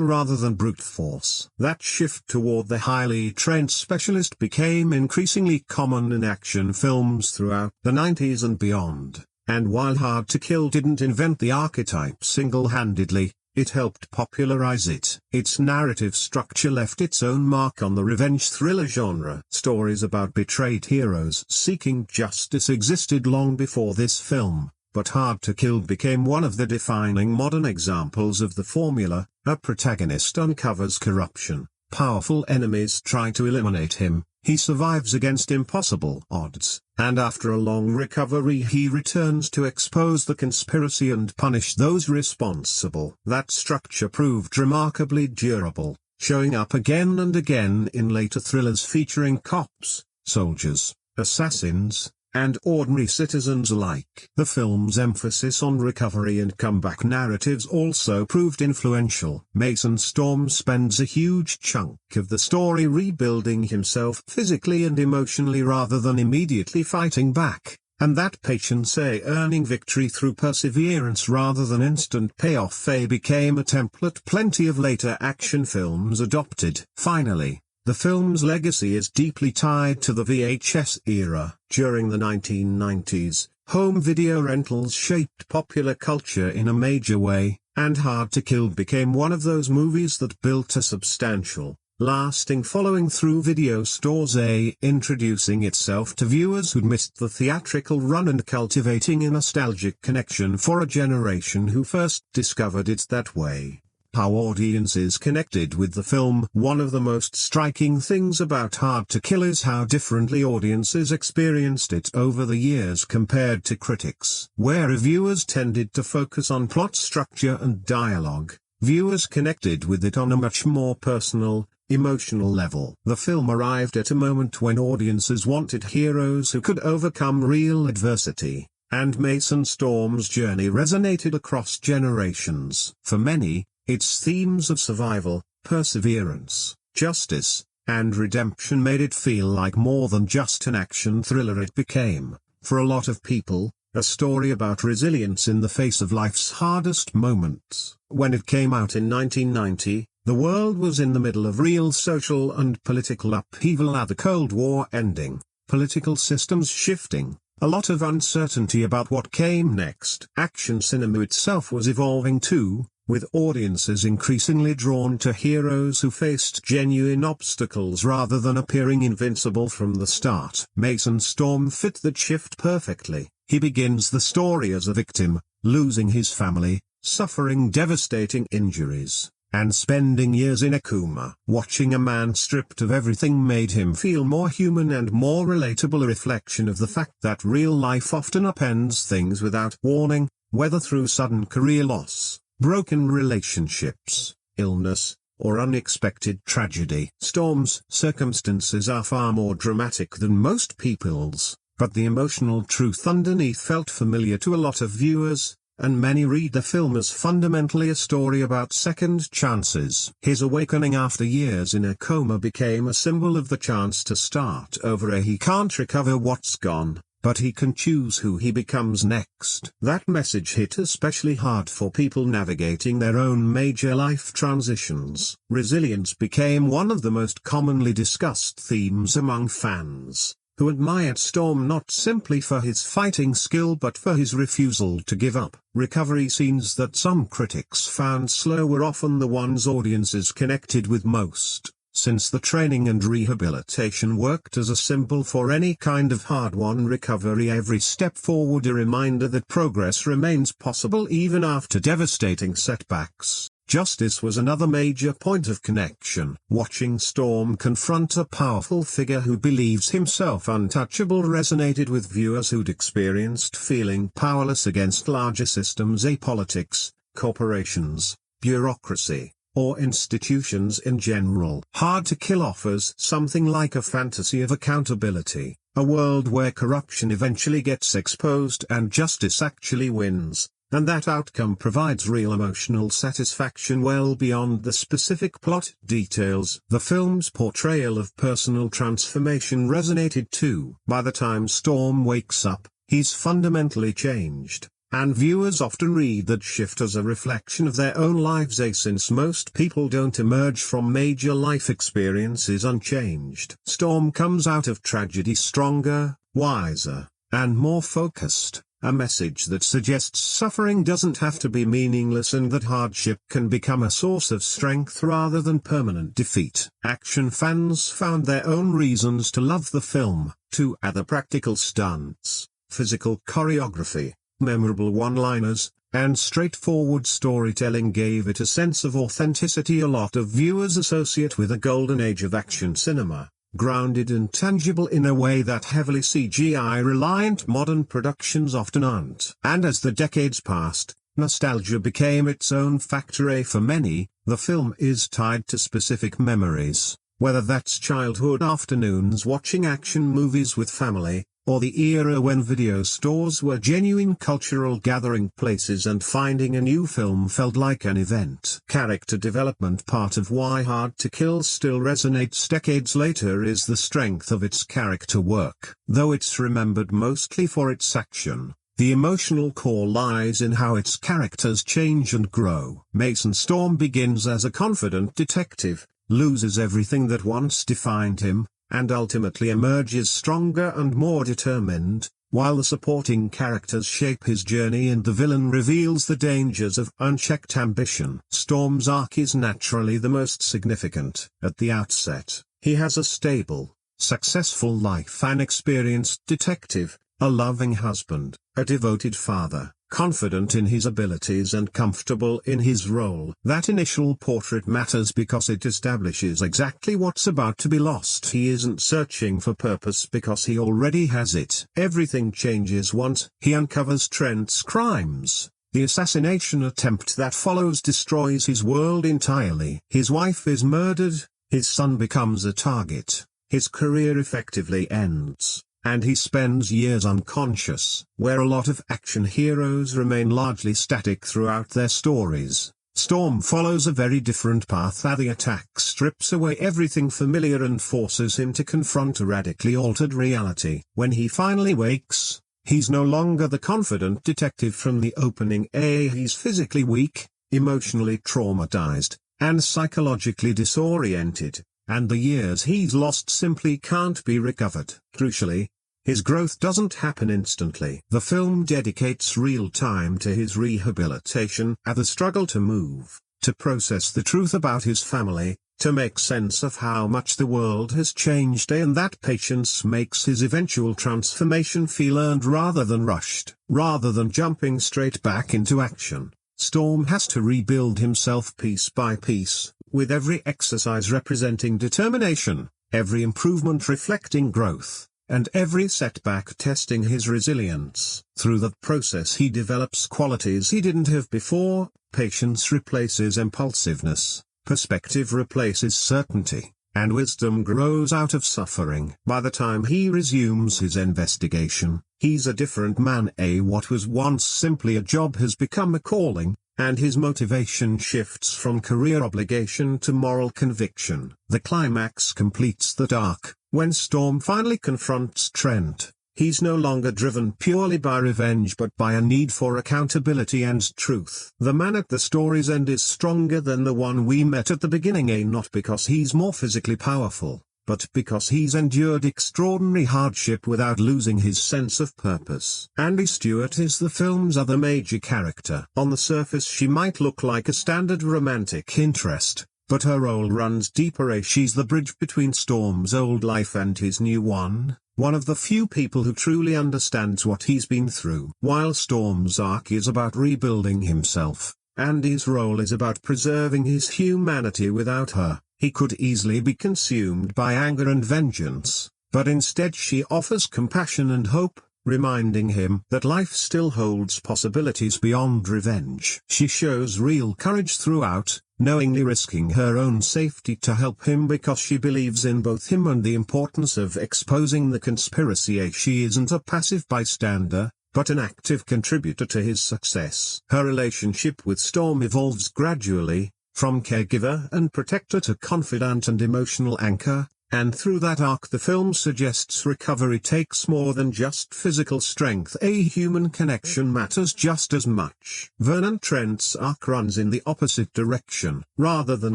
rather than brute force. That shift toward the highly trained specialist became increasingly common in action films throughout the 90s and beyond, and while Hard to Kill didn't invent the archetype single-handedly, it helped popularize it. Its narrative structure left its own mark on the revenge thriller genre. Stories about betrayed heroes seeking justice existed long before this film, but Hard to Kill became one of the defining modern examples of the formula. A protagonist uncovers corruption, powerful enemies try to eliminate him, he survives against impossible odds, and after a long recovery he returns to expose the conspiracy and punish those responsible. That structure proved remarkably durable, showing up again and again in later thrillers featuring cops, soldiers, assassins, and ordinary citizens alike. The film's emphasis on recovery and comeback narratives also proved influential. Mason Storm spends a huge chunk of the story rebuilding himself physically and emotionally rather than immediately fighting back, and that patience, earning victory through perseverance rather than instant payoff, became a template plenty of later action films adopted. Finally, the film's legacy is deeply tied to the VHS era. During the 1990s, home video rentals shaped popular culture in a major way, and Hard to Kill became one of those movies that built a substantial, lasting following through video stores, introducing itself to viewers who'd missed the theatrical run and cultivating a nostalgic connection for a generation who first discovered it that way. How audiences connected with the film. One of the most striking things about Hard to Kill is how differently audiences experienced it over the years compared to critics. Where reviewers tended to focus on plot structure and dialogue, viewers connected with it on a much more personal, emotional level. The film arrived at a moment when audiences wanted heroes who could overcome real adversity, and Mason Storm's journey resonated across generations. For many, its themes of survival, perseverance, justice, and redemption made it feel like more than just an action thriller. It became, for a lot of people, a story about resilience in the face of life's hardest moments. When it came out in 1990, the world was in the middle of real social and political upheaval, the Cold War ending, political systems shifting, a lot of uncertainty about what came next. Action cinema itself was evolving too, with audiences increasingly drawn to heroes who faced genuine obstacles rather than appearing invincible from the start. Mason Storm fit that shift perfectly. He begins the story as a victim, losing his family, suffering devastating injuries, and spending years in a coma. Watching a man stripped of everything made him feel more human and more relatable, a reflection of the fact that real life often upends things without warning, whether through sudden career loss, broken relationships, illness, or unexpected tragedy. Storm's circumstances are far more dramatic than most people's, but the emotional truth underneath felt familiar to a lot of viewers, and many read the film as fundamentally a story about second chances. His awakening after years in a coma became a symbol of the chance to start over. He can't recover what's gone, but he can choose who he becomes next. That message hit especially hard for people navigating their own major life transitions. Resilience became one of the most commonly discussed themes among fans, who admired Storm not simply for his fighting skill but for his refusal to give up. Recovery scenes that some critics found slow were often the ones audiences connected with most, since the training and rehabilitation worked as a symbol for any kind of hard-won recovery. Every step forward a reminder that progress remains possible even after devastating setbacks. Justice was another major point of connection. Watching Storm confront a powerful figure who believes himself untouchable resonated with viewers who'd experienced feeling powerless against larger systems, politics, corporations, bureaucracy, or institutions in general. Hard to Kill offers something like a fantasy of accountability, a world where corruption eventually gets exposed and justice actually wins. And that outcome provides real emotional satisfaction well beyond the specific plot details. The film's portrayal of personal transformation resonated too. By the time Storm wakes up, he's fundamentally changed, and viewers often read that shift as a reflection of their own lives, since most people don't emerge from major life experiences unchanged. Storm comes out of tragedy stronger, wiser, and more focused. A message that suggests suffering doesn't have to be meaningless and that hardship can become a source of strength rather than permanent defeat. Action fans found their own reasons to love the film. To add the practical stunts, physical choreography, memorable one-liners, and straightforward storytelling gave it a sense of authenticity a lot of viewers associate with a golden age of action cinema, grounded and tangible in a way that heavily CGI-reliant modern productions often aren't. And as the decades passed, nostalgia became its own factor. For many, the film is tied to specific memories, whether that's childhood afternoons watching action movies with family, or the era when video stores were genuine cultural gathering places and finding a new film felt like an event. Character development. Part of why Hard to Kill still resonates decades later is the strength of its character work. Though it's remembered mostly for its action, the emotional core lies in how its characters change and grow. Mason Storm begins as a confident detective, loses everything that once defined him, and ultimately emerges stronger and more determined, while the supporting characters shape his journey and the villain reveals the dangers of unchecked ambition. Storm's arc is naturally the most significant. At the outset, he has a stable, successful life, an experienced detective, a loving husband, a devoted father, confident in his abilities and comfortable in his role. That initial portrait matters because it establishes exactly what's about to be lost. He isn't searching for purpose because he already has it. Everything changes once he uncovers Trent's crimes. The assassination attempt that follows destroys his world entirely. His wife is murdered, his son becomes a target, his career effectively ends, and he spends years unconscious. Where a lot of action heroes remain largely static throughout their stories, Storm follows a very different path. The attack strips away everything familiar and forces him to confront a radically altered reality. When he finally wakes, he's no longer the confident detective from the opening. He's physically weak, emotionally traumatized, and psychologically disoriented, and the years he's lost simply can't be recovered. Crucially, his growth doesn't happen instantly. The film dedicates real time to his rehabilitation, the struggle to move, to process the truth about his family, to make sense of how much the world has changed, and that patience makes his eventual transformation feel earned rather than rushed. Rather than jumping straight back into action, Storm has to rebuild himself piece by piece, with every exercise representing determination, every improvement reflecting growth, and every setback testing his resilience. Through that process he develops qualities he didn't have before. Patience replaces impulsiveness, perspective replaces certainty, and wisdom grows out of suffering. By the time he resumes his investigation, he's a different man. What was once simply a job has become a calling, and his motivation shifts from career obligation to moral conviction. The climax completes that arc. When Storm finally confronts Trent, he's no longer driven purely by revenge but by a need for accountability and truth. The man at the story's end is stronger than the one we met at the beginning, not because he's more physically powerful, but because he's endured extraordinary hardship without losing his sense of purpose. Andy Stewart is the film's other major character. On the surface she might look like a standard romantic interest, but her role runs deeper. She's the bridge between Storm's old life and his new one of the few people who truly understands what he's been through. While Storm's arc is about rebuilding himself, Andy's role is about preserving his humanity. Without her, he could easily be consumed by anger and vengeance, but instead she offers compassion and hope, reminding him that life still holds possibilities beyond revenge. She shows real courage throughout, knowingly risking her own safety to help him because she believes in both him and the importance of exposing the conspiracy. She isn't a passive bystander, but an active contributor to his success. Her relationship with Storm evolves gradually, from caregiver and protector to confidant and emotional anchor, and through that arc the film suggests recovery takes more than just physical strength. A human connection matters just as much. Vernon Trent's arc runs in the opposite direction. Rather than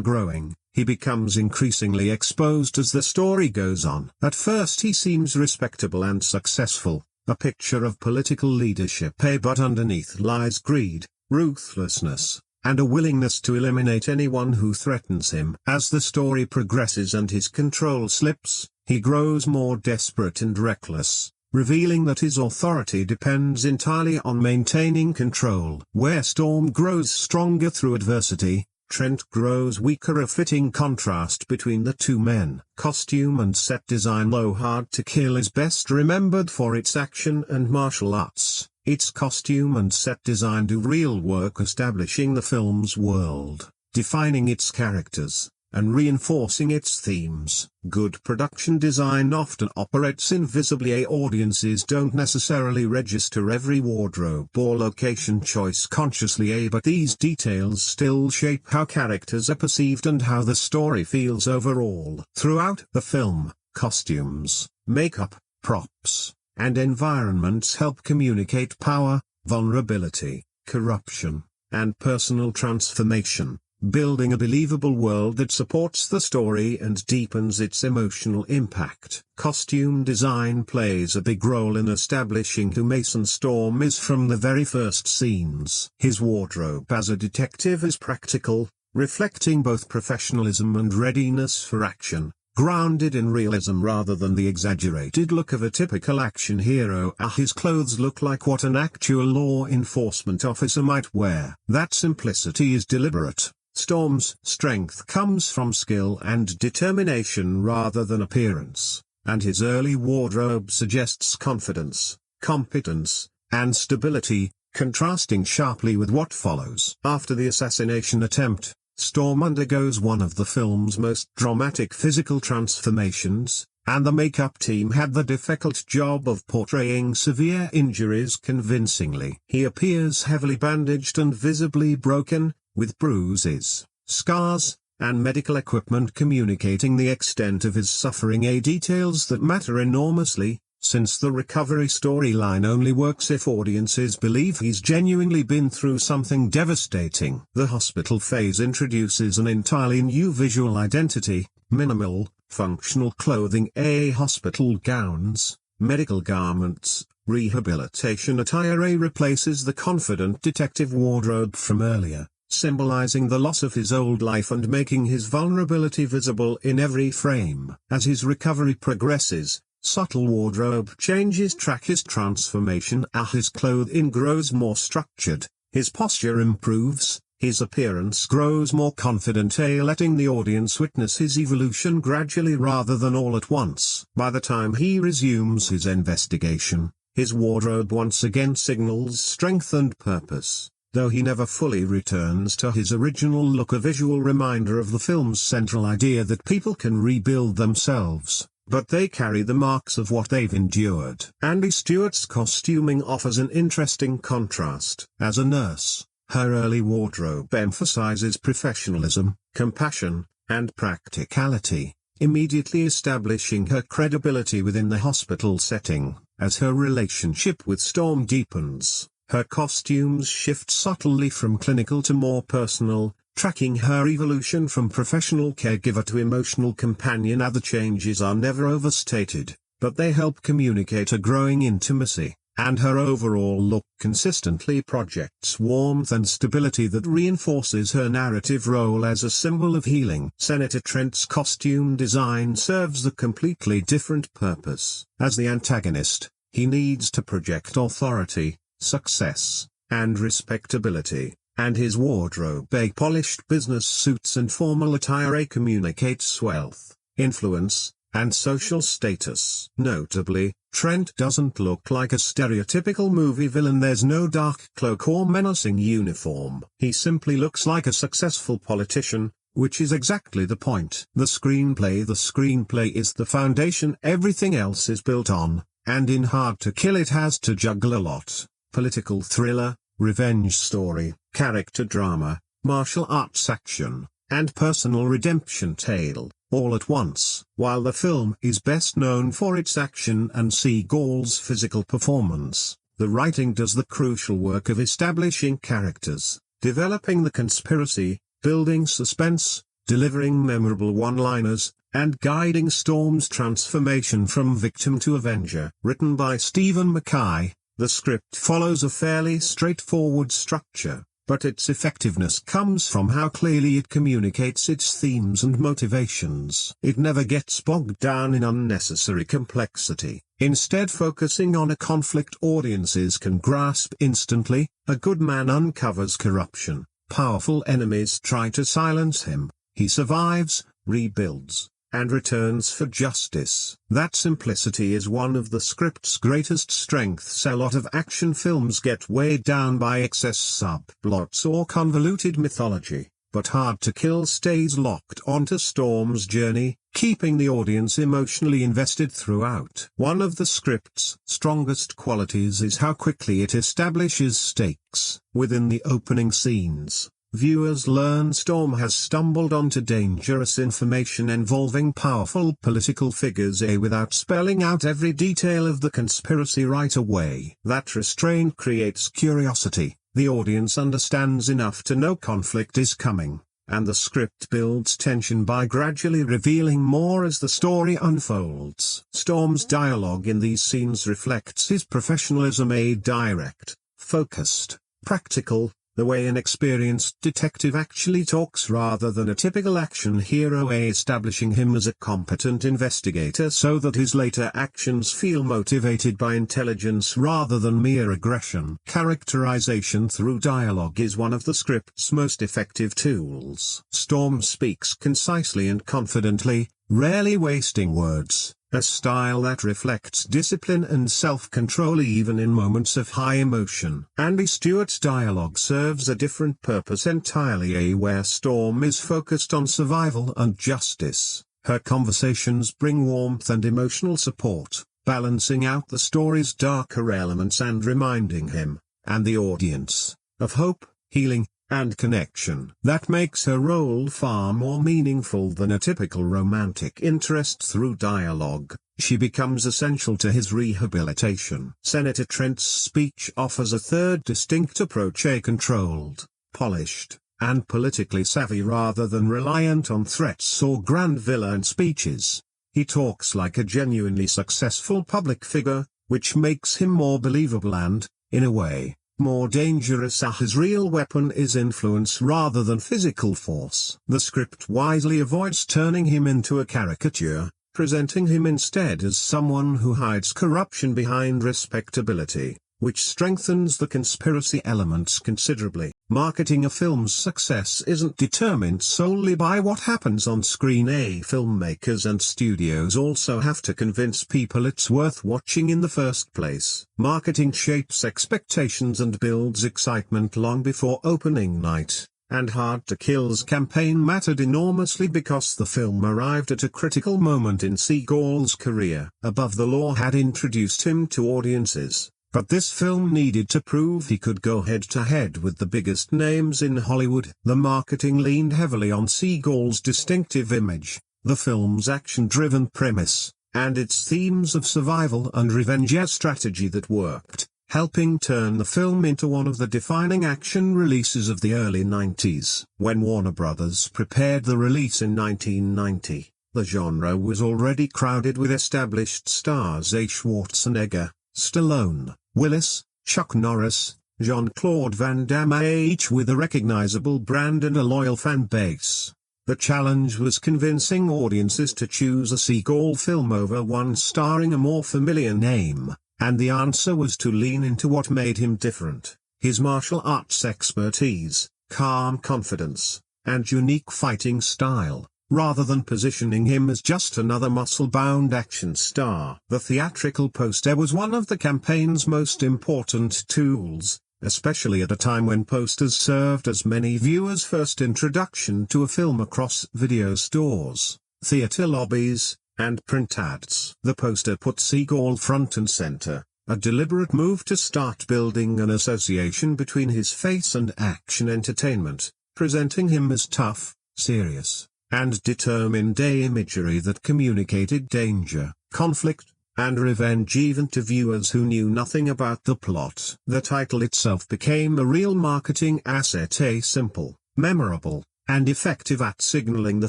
growing, he becomes increasingly exposed as the story goes on. At first he seems respectable and successful, a picture of political leadership. But underneath lies greed, ruthlessness, and a willingness to eliminate anyone who threatens him. As the story progresses and his control slips, he grows more desperate and reckless, revealing that his authority depends entirely on maintaining control. Where Storm grows stronger through adversity, Trent grows weaker, a fitting contrast between the two men. Costume and set design. Though Hard to Kill is best remembered for its action and martial arts, its costume and set design do real work establishing the film's world, defining its characters, and reinforcing its themes. Good production design often operates invisibly. Audiences don't necessarily register every wardrobe or location choice consciously, but these details still shape how characters are perceived and how the story feels overall. Throughout the film, costumes, makeup, props, and environments help communicate power, vulnerability, corruption, and personal transformation, building a believable world that supports the story and deepens its emotional impact. Costume design plays a big role in establishing who Mason Storm is from the very first scenes. His wardrobe as a detective is practical, reflecting both professionalism and readiness for action, grounded in realism rather than the exaggerated look of a typical action hero. His clothes look like what an actual law enforcement officer might wear. That simplicity is deliberate. Storm's strength comes from skill and determination rather than appearance, and his early wardrobe suggests confidence, competence, and stability, contrasting sharply with what follows. After the assassination attempt, Storm undergoes one of the film's most dramatic physical transformations, and the makeup team had the difficult job of portraying severe injuries convincingly. He appears heavily bandaged and visibly broken, with bruises, scars, and medical equipment communicating the extent of his suffering. Details that matter enormously, since the recovery storyline only works if audiences believe he's genuinely been through something devastating. The hospital phase introduces an entirely new visual identity: minimal, functional clothing, hospital gowns, medical garments, rehabilitation attire. Replaces the confident detective wardrobe from earlier, symbolizing the loss of his old life and making his vulnerability visible in every frame. As his recovery progresses, subtle wardrobe changes track his transformation. His clothing grows more structured, his posture improves, his appearance grows more confident, letting the audience witness his evolution gradually rather than all at once. By the time he resumes his investigation, his wardrobe once again signals strength and purpose, though he never fully returns to his original look, a visual reminder of the film's central idea that people can rebuild themselves, but they carry the marks of what they've endured. Andy Stewart's costuming offers an interesting contrast. As a nurse, her early wardrobe emphasizes professionalism, compassion, and practicality, immediately establishing her credibility within the hospital setting. As her relationship with Storm deepens, her costumes shift subtly from clinical to more personal, tracking her evolution from professional caregiver to emotional companion. The changes are never overstated, but they help communicate a growing intimacy, and her overall look consistently projects warmth and stability that reinforces her narrative role as a symbol of healing. Senator Trent's costume design serves a completely different purpose. As the antagonist, he needs to project authority, success, and respectability, and his wardrobe polished business suits and formal attire communicates wealth, influence, and social status. Notably, Trent doesn't look like a stereotypical movie villain. There's no dark cloak or menacing uniform. He simply looks like a successful politician, which is exactly the point. The screenplay is the foundation everything else is built on, and in Hard to Kill it has to juggle a lot. Political thriller, revenge story, character drama, martial arts action, and personal redemption tale, all at once. While the film is best known for its action and Seagal's physical performance, the writing does the crucial work of establishing characters, developing the conspiracy, building suspense, delivering memorable one-liners, and guiding Storm's transformation from victim to avenger. Written by Stephen Mackay, the script follows a fairly straightforward structure, but its effectiveness comes from how clearly it communicates its themes and motivations. It never gets bogged down in unnecessary complexity, instead focusing on a conflict audiences can grasp instantly. A good man uncovers corruption, powerful enemies try to silence him, he survives, rebuilds, and returns for justice. That simplicity is one of the script's greatest strengths. A lot of action films get weighed down by excess subplots or convoluted mythology, but Hard to Kill stays locked onto Storm's journey, keeping the audience emotionally invested throughout. One of the script's strongest qualities is how quickly it establishes stakes. Within the opening scenes, viewers learn Storm has stumbled onto dangerous information involving powerful political figures without spelling out every detail of the conspiracy right away. That restraint creates curiosity. The audience understands enough to know conflict is coming, and the script builds tension by gradually revealing more as the story unfolds. Storm's dialogue in these scenes reflects his professionalism, direct, focused, practical, the way an experienced detective actually talks rather than a typical action hero, establishing him as a competent investigator so that his later actions feel motivated by intelligence rather than mere aggression. Characterization through dialogue is one of the script's most effective tools. Storm speaks concisely and confidently, rarely wasting words, a style that reflects discipline and self-control even in moments of high emotion. Andy Stewart's dialogue serves a different purpose entirely, where Storm is focused on survival and justice. Her conversations bring warmth and emotional support, balancing out the story's darker elements and reminding him, and the audience, of hope, healing, and connection. That makes her role far more meaningful than a typical romantic interest. Through dialogue, she becomes essential to his rehabilitation. Senator Trent's speech offers a third distinct approach, a controlled, polished, and politically savvy rather than reliant on threats or grand villain speeches. He talks like a genuinely successful public figure, which makes him more believable and, in a way, more dangerous. His real weapon is influence rather than physical force. The script wisely avoids turning him into a caricature, presenting him instead as someone who hides corruption behind respectability, which strengthens the conspiracy elements considerably. Marketing a film's success isn't determined solely by what happens on screen. Filmmakers and studios also have to convince people it's worth watching in the first place. Marketing shapes expectations and builds excitement long before opening night, and Hard to Kill's campaign mattered enormously because the film arrived at a critical moment in Seagal's career. Above the Law had introduced him to audiences, but this film needed to prove he could go head-to-head with the biggest names in Hollywood. The marketing leaned heavily on Seagal's distinctive image, the film's action-driven premise, and its themes of survival and revenge, a strategy that worked, helping turn the film into one of the defining action releases of the early 90s. When Warner Bros. Prepared the release in 1990, the genre was already crowded with established stars: Schwarzenegger, Stallone, Willis, Chuck Norris, Jean-Claude Van Damme, each with a recognizable brand and a loyal fan base. The challenge was convincing audiences to choose a Seagal film over one starring a more familiar name, and the answer was to lean into what made him different: His martial arts expertise, calm confidence, and unique fighting style, rather than positioning him as just another muscle-bound action star. The theatrical poster was one of the campaign's most important tools, especially at a time when posters served as many viewers' first introduction to a film across video stores, theater lobbies, and print ads. The poster put Seagal front and center, a deliberate move to start building an association between his face and action entertainment, presenting him as tough, serious, and determined imagery that communicated danger, conflict, and revenge even to viewers who knew nothing about the plot. The title itself became a real marketing asset, simple, memorable, and effective at signaling the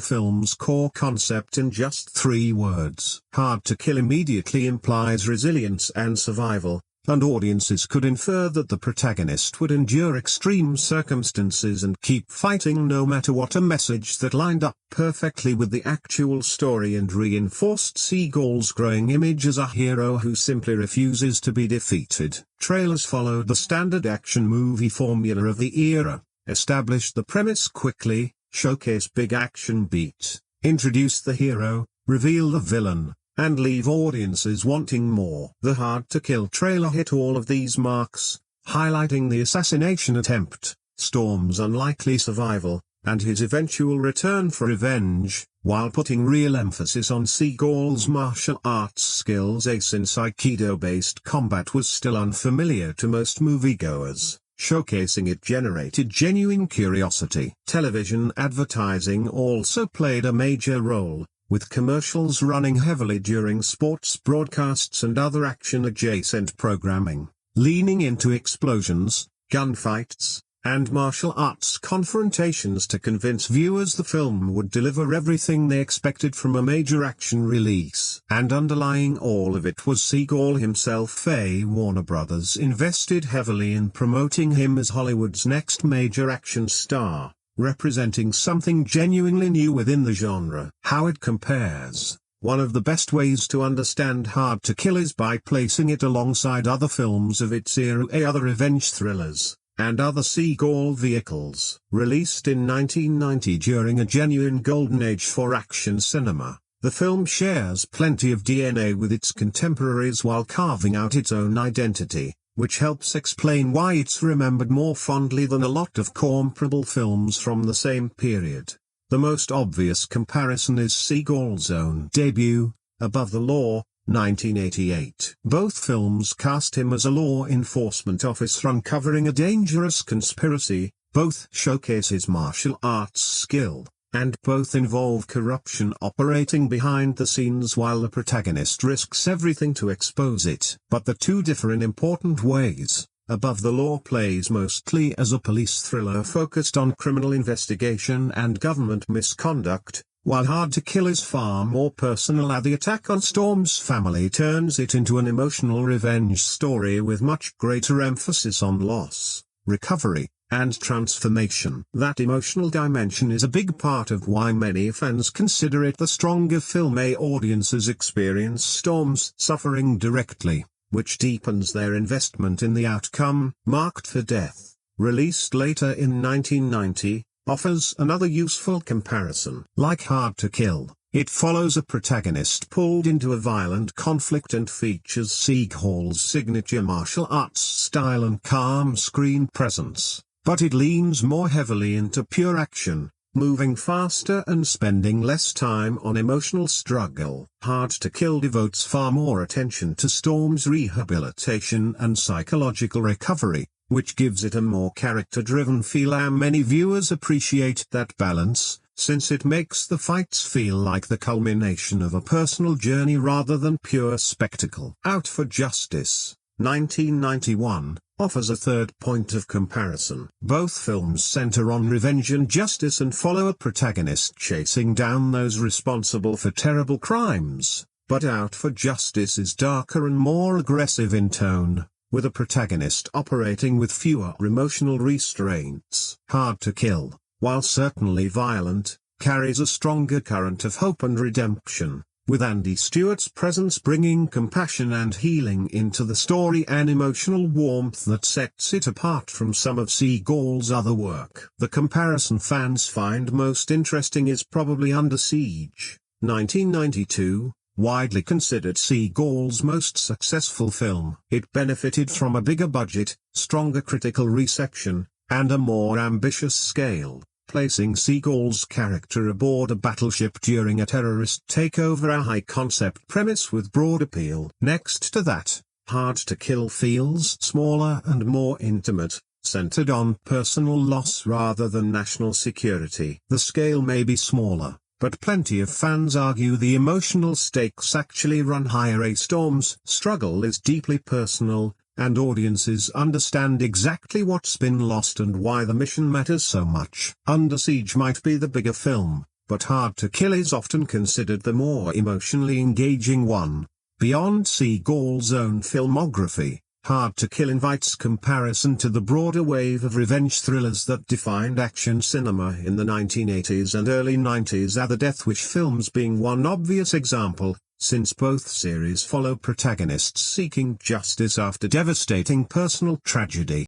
film's core concept in just 3 words. Hard to Kill immediately implies resilience and survival, and audiences could infer that the protagonist would endure extreme circumstances and keep fighting no matter what, a message that lined up perfectly with the actual story and reinforced Seagal's growing image as a hero who simply refuses to be defeated. Trailers followed the standard action movie formula of the era, established the premise quickly, showcase big action beats, introduce the hero, reveal the villain, and leave audiences wanting more. The Hard to Kill trailer hit all of these marks, highlighting the assassination attempt, Storm's unlikely survival, and his eventual return for revenge, while putting real emphasis on Seagal's martial arts skills. Since Aikido-based combat was still unfamiliar to most moviegoers, showcasing it generated genuine curiosity. Television advertising also played a major role, with commercials running heavily during sports broadcasts and other action-adjacent programming, leaning into explosions, gunfights, and martial arts confrontations to convince viewers the film would deliver everything they expected from a major action release. And underlying all of it was Seagal himself. Warner Brothers invested heavily in promoting him as Hollywood's next major action star, representing something genuinely new within the genre. How it compares. One of the best ways to understand Hard to Kill is by placing it alongside other films of its era, other revenge thrillers, and other Seagal vehicles. Released in 1990 during a genuine golden age for action cinema, the film shares plenty of DNA with its contemporaries while carving out its own identity, which helps explain why it's remembered more fondly than a lot of comparable films from the same period. The most obvious comparison is Seagal's own debut, Above the Law, 1988. Both films cast him as a law enforcement officer uncovering a dangerous conspiracy, both showcase his martial arts skill, and both involve corruption operating behind the scenes while the protagonist risks everything to expose it. But the two differ in important ways. Above the Law plays mostly as a police thriller focused on criminal investigation and government misconduct, while Hard to Kill is far more personal. The attack on Storm's family turns it into an emotional revenge story with much greater emphasis on loss, recovery, and transformation. That emotional dimension is a big part of why many fans consider it the stronger film. Audiences experience Storm's suffering directly, which deepens their investment in the outcome. Marked for Death, released later in 1990, offers another useful comparison. Like Hard to Kill, it follows a protagonist pulled into a violent conflict and features Seagal's signature martial arts style and calm screen presence, but it leans more heavily into pure action, moving faster and spending less time on emotional struggle. Hard to Kill devotes far more attention to Storm's rehabilitation and psychological recovery, which gives it a more character-driven feel. Many viewers appreciate that balance, since it makes the fights feel like the culmination of a personal journey rather than pure spectacle. Out for Justice, 1991, offers a third point of comparison. Both films center on revenge and justice and follow a protagonist chasing down those responsible for terrible crimes, but Out for Justice is darker and more aggressive in tone, with a protagonist operating with fewer emotional restraints. Hard to Kill, while certainly violent, carries a stronger current of hope and redemption, with Andy Stewart's presence bringing compassion and healing into the story and emotional warmth that sets it apart from some of Seagal's other work. The comparison fans find most interesting is probably Under Siege, 1992. Widely considered Seagal's most successful film. It benefited from a bigger budget, stronger critical reception, and a more ambitious scale, placing Seagal's character aboard a battleship during a terrorist takeover, a high-concept premise with broad appeal. Next to that, Hard to Kill feels smaller and more intimate, centered on personal loss rather than national security. The scale may be smaller, but plenty of fans argue the emotional stakes actually run higher. A Storm's struggle is deeply personal, and audiences understand exactly what's been lost and why the mission matters so much. Under Siege might be the bigger film, but Hard to Kill is often considered the more emotionally engaging one. Beyond Seagal's own filmography, Hard to Kill invites comparison to the broader wave of revenge thrillers that defined action cinema in the 1980s and early 90s, other Death Wish films being one obvious example, since both series follow protagonists seeking justice after devastating personal tragedy.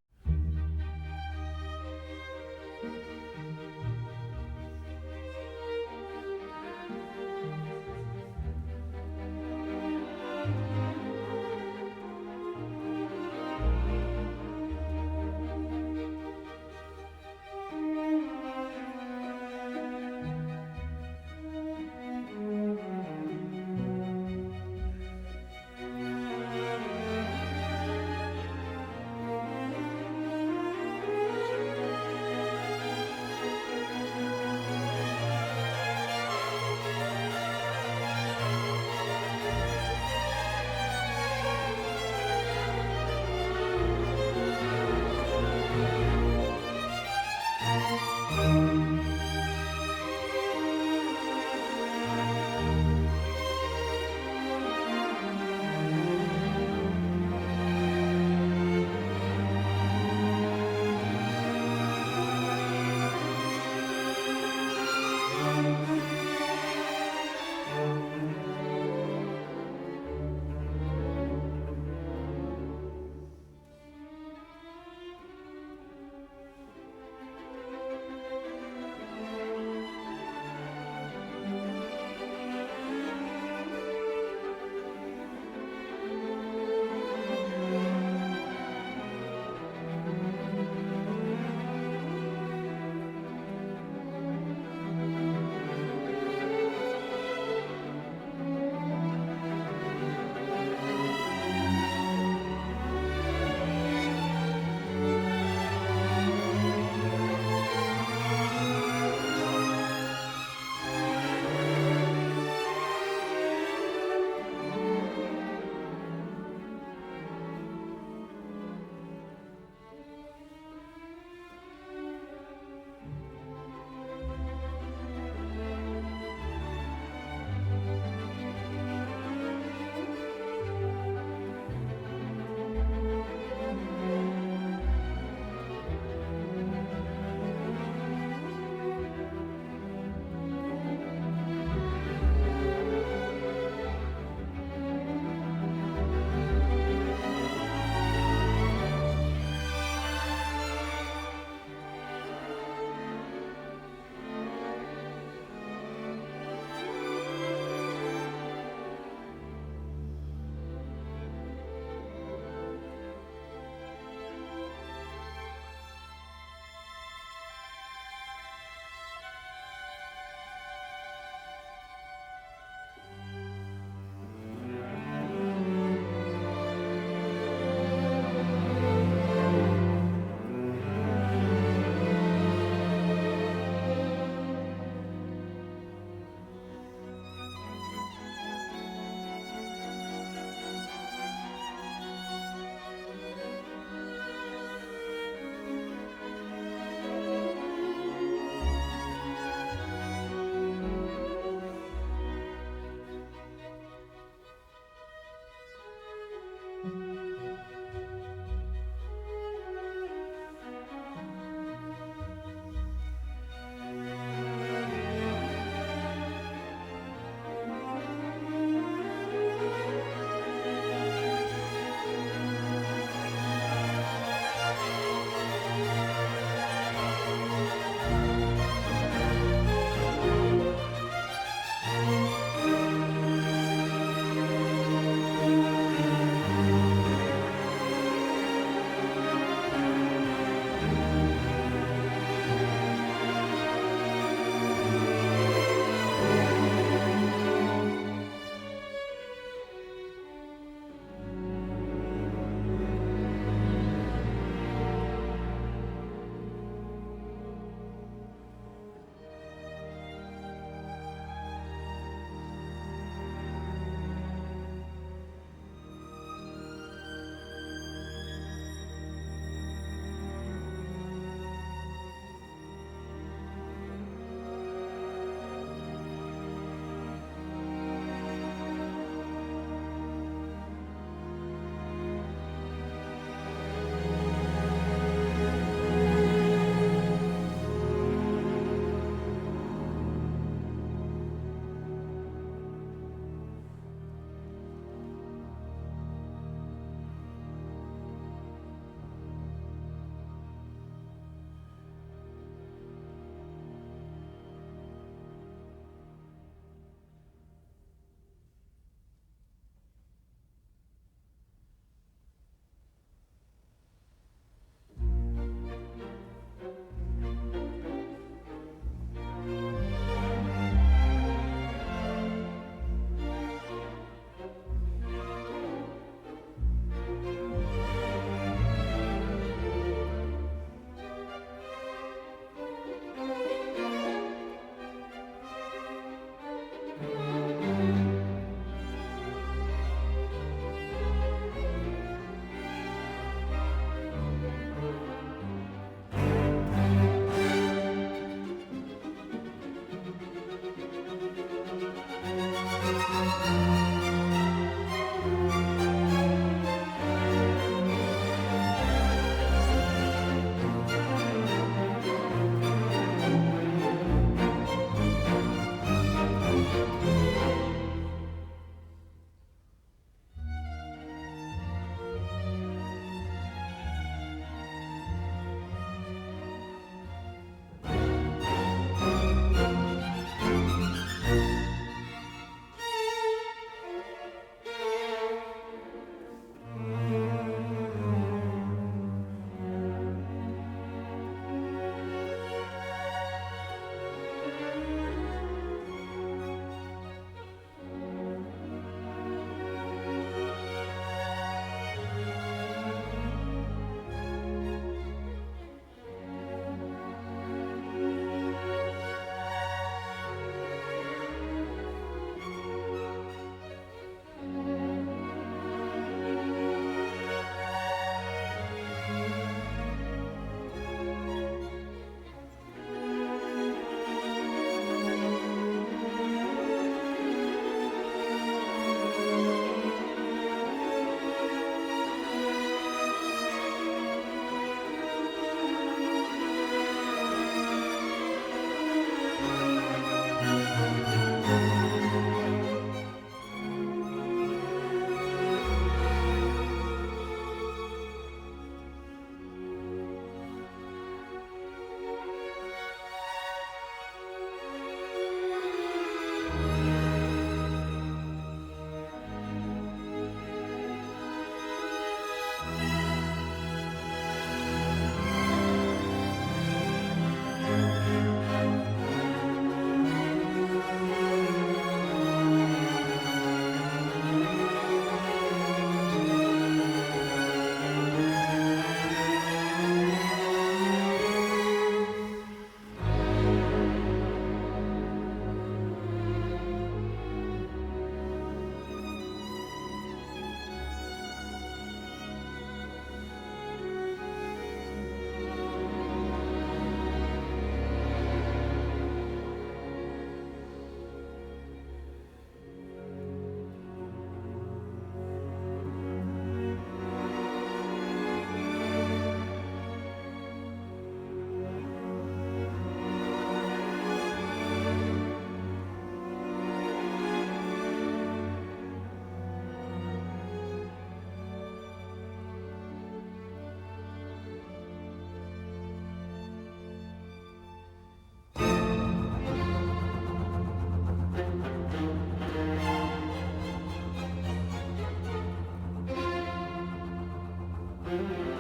you.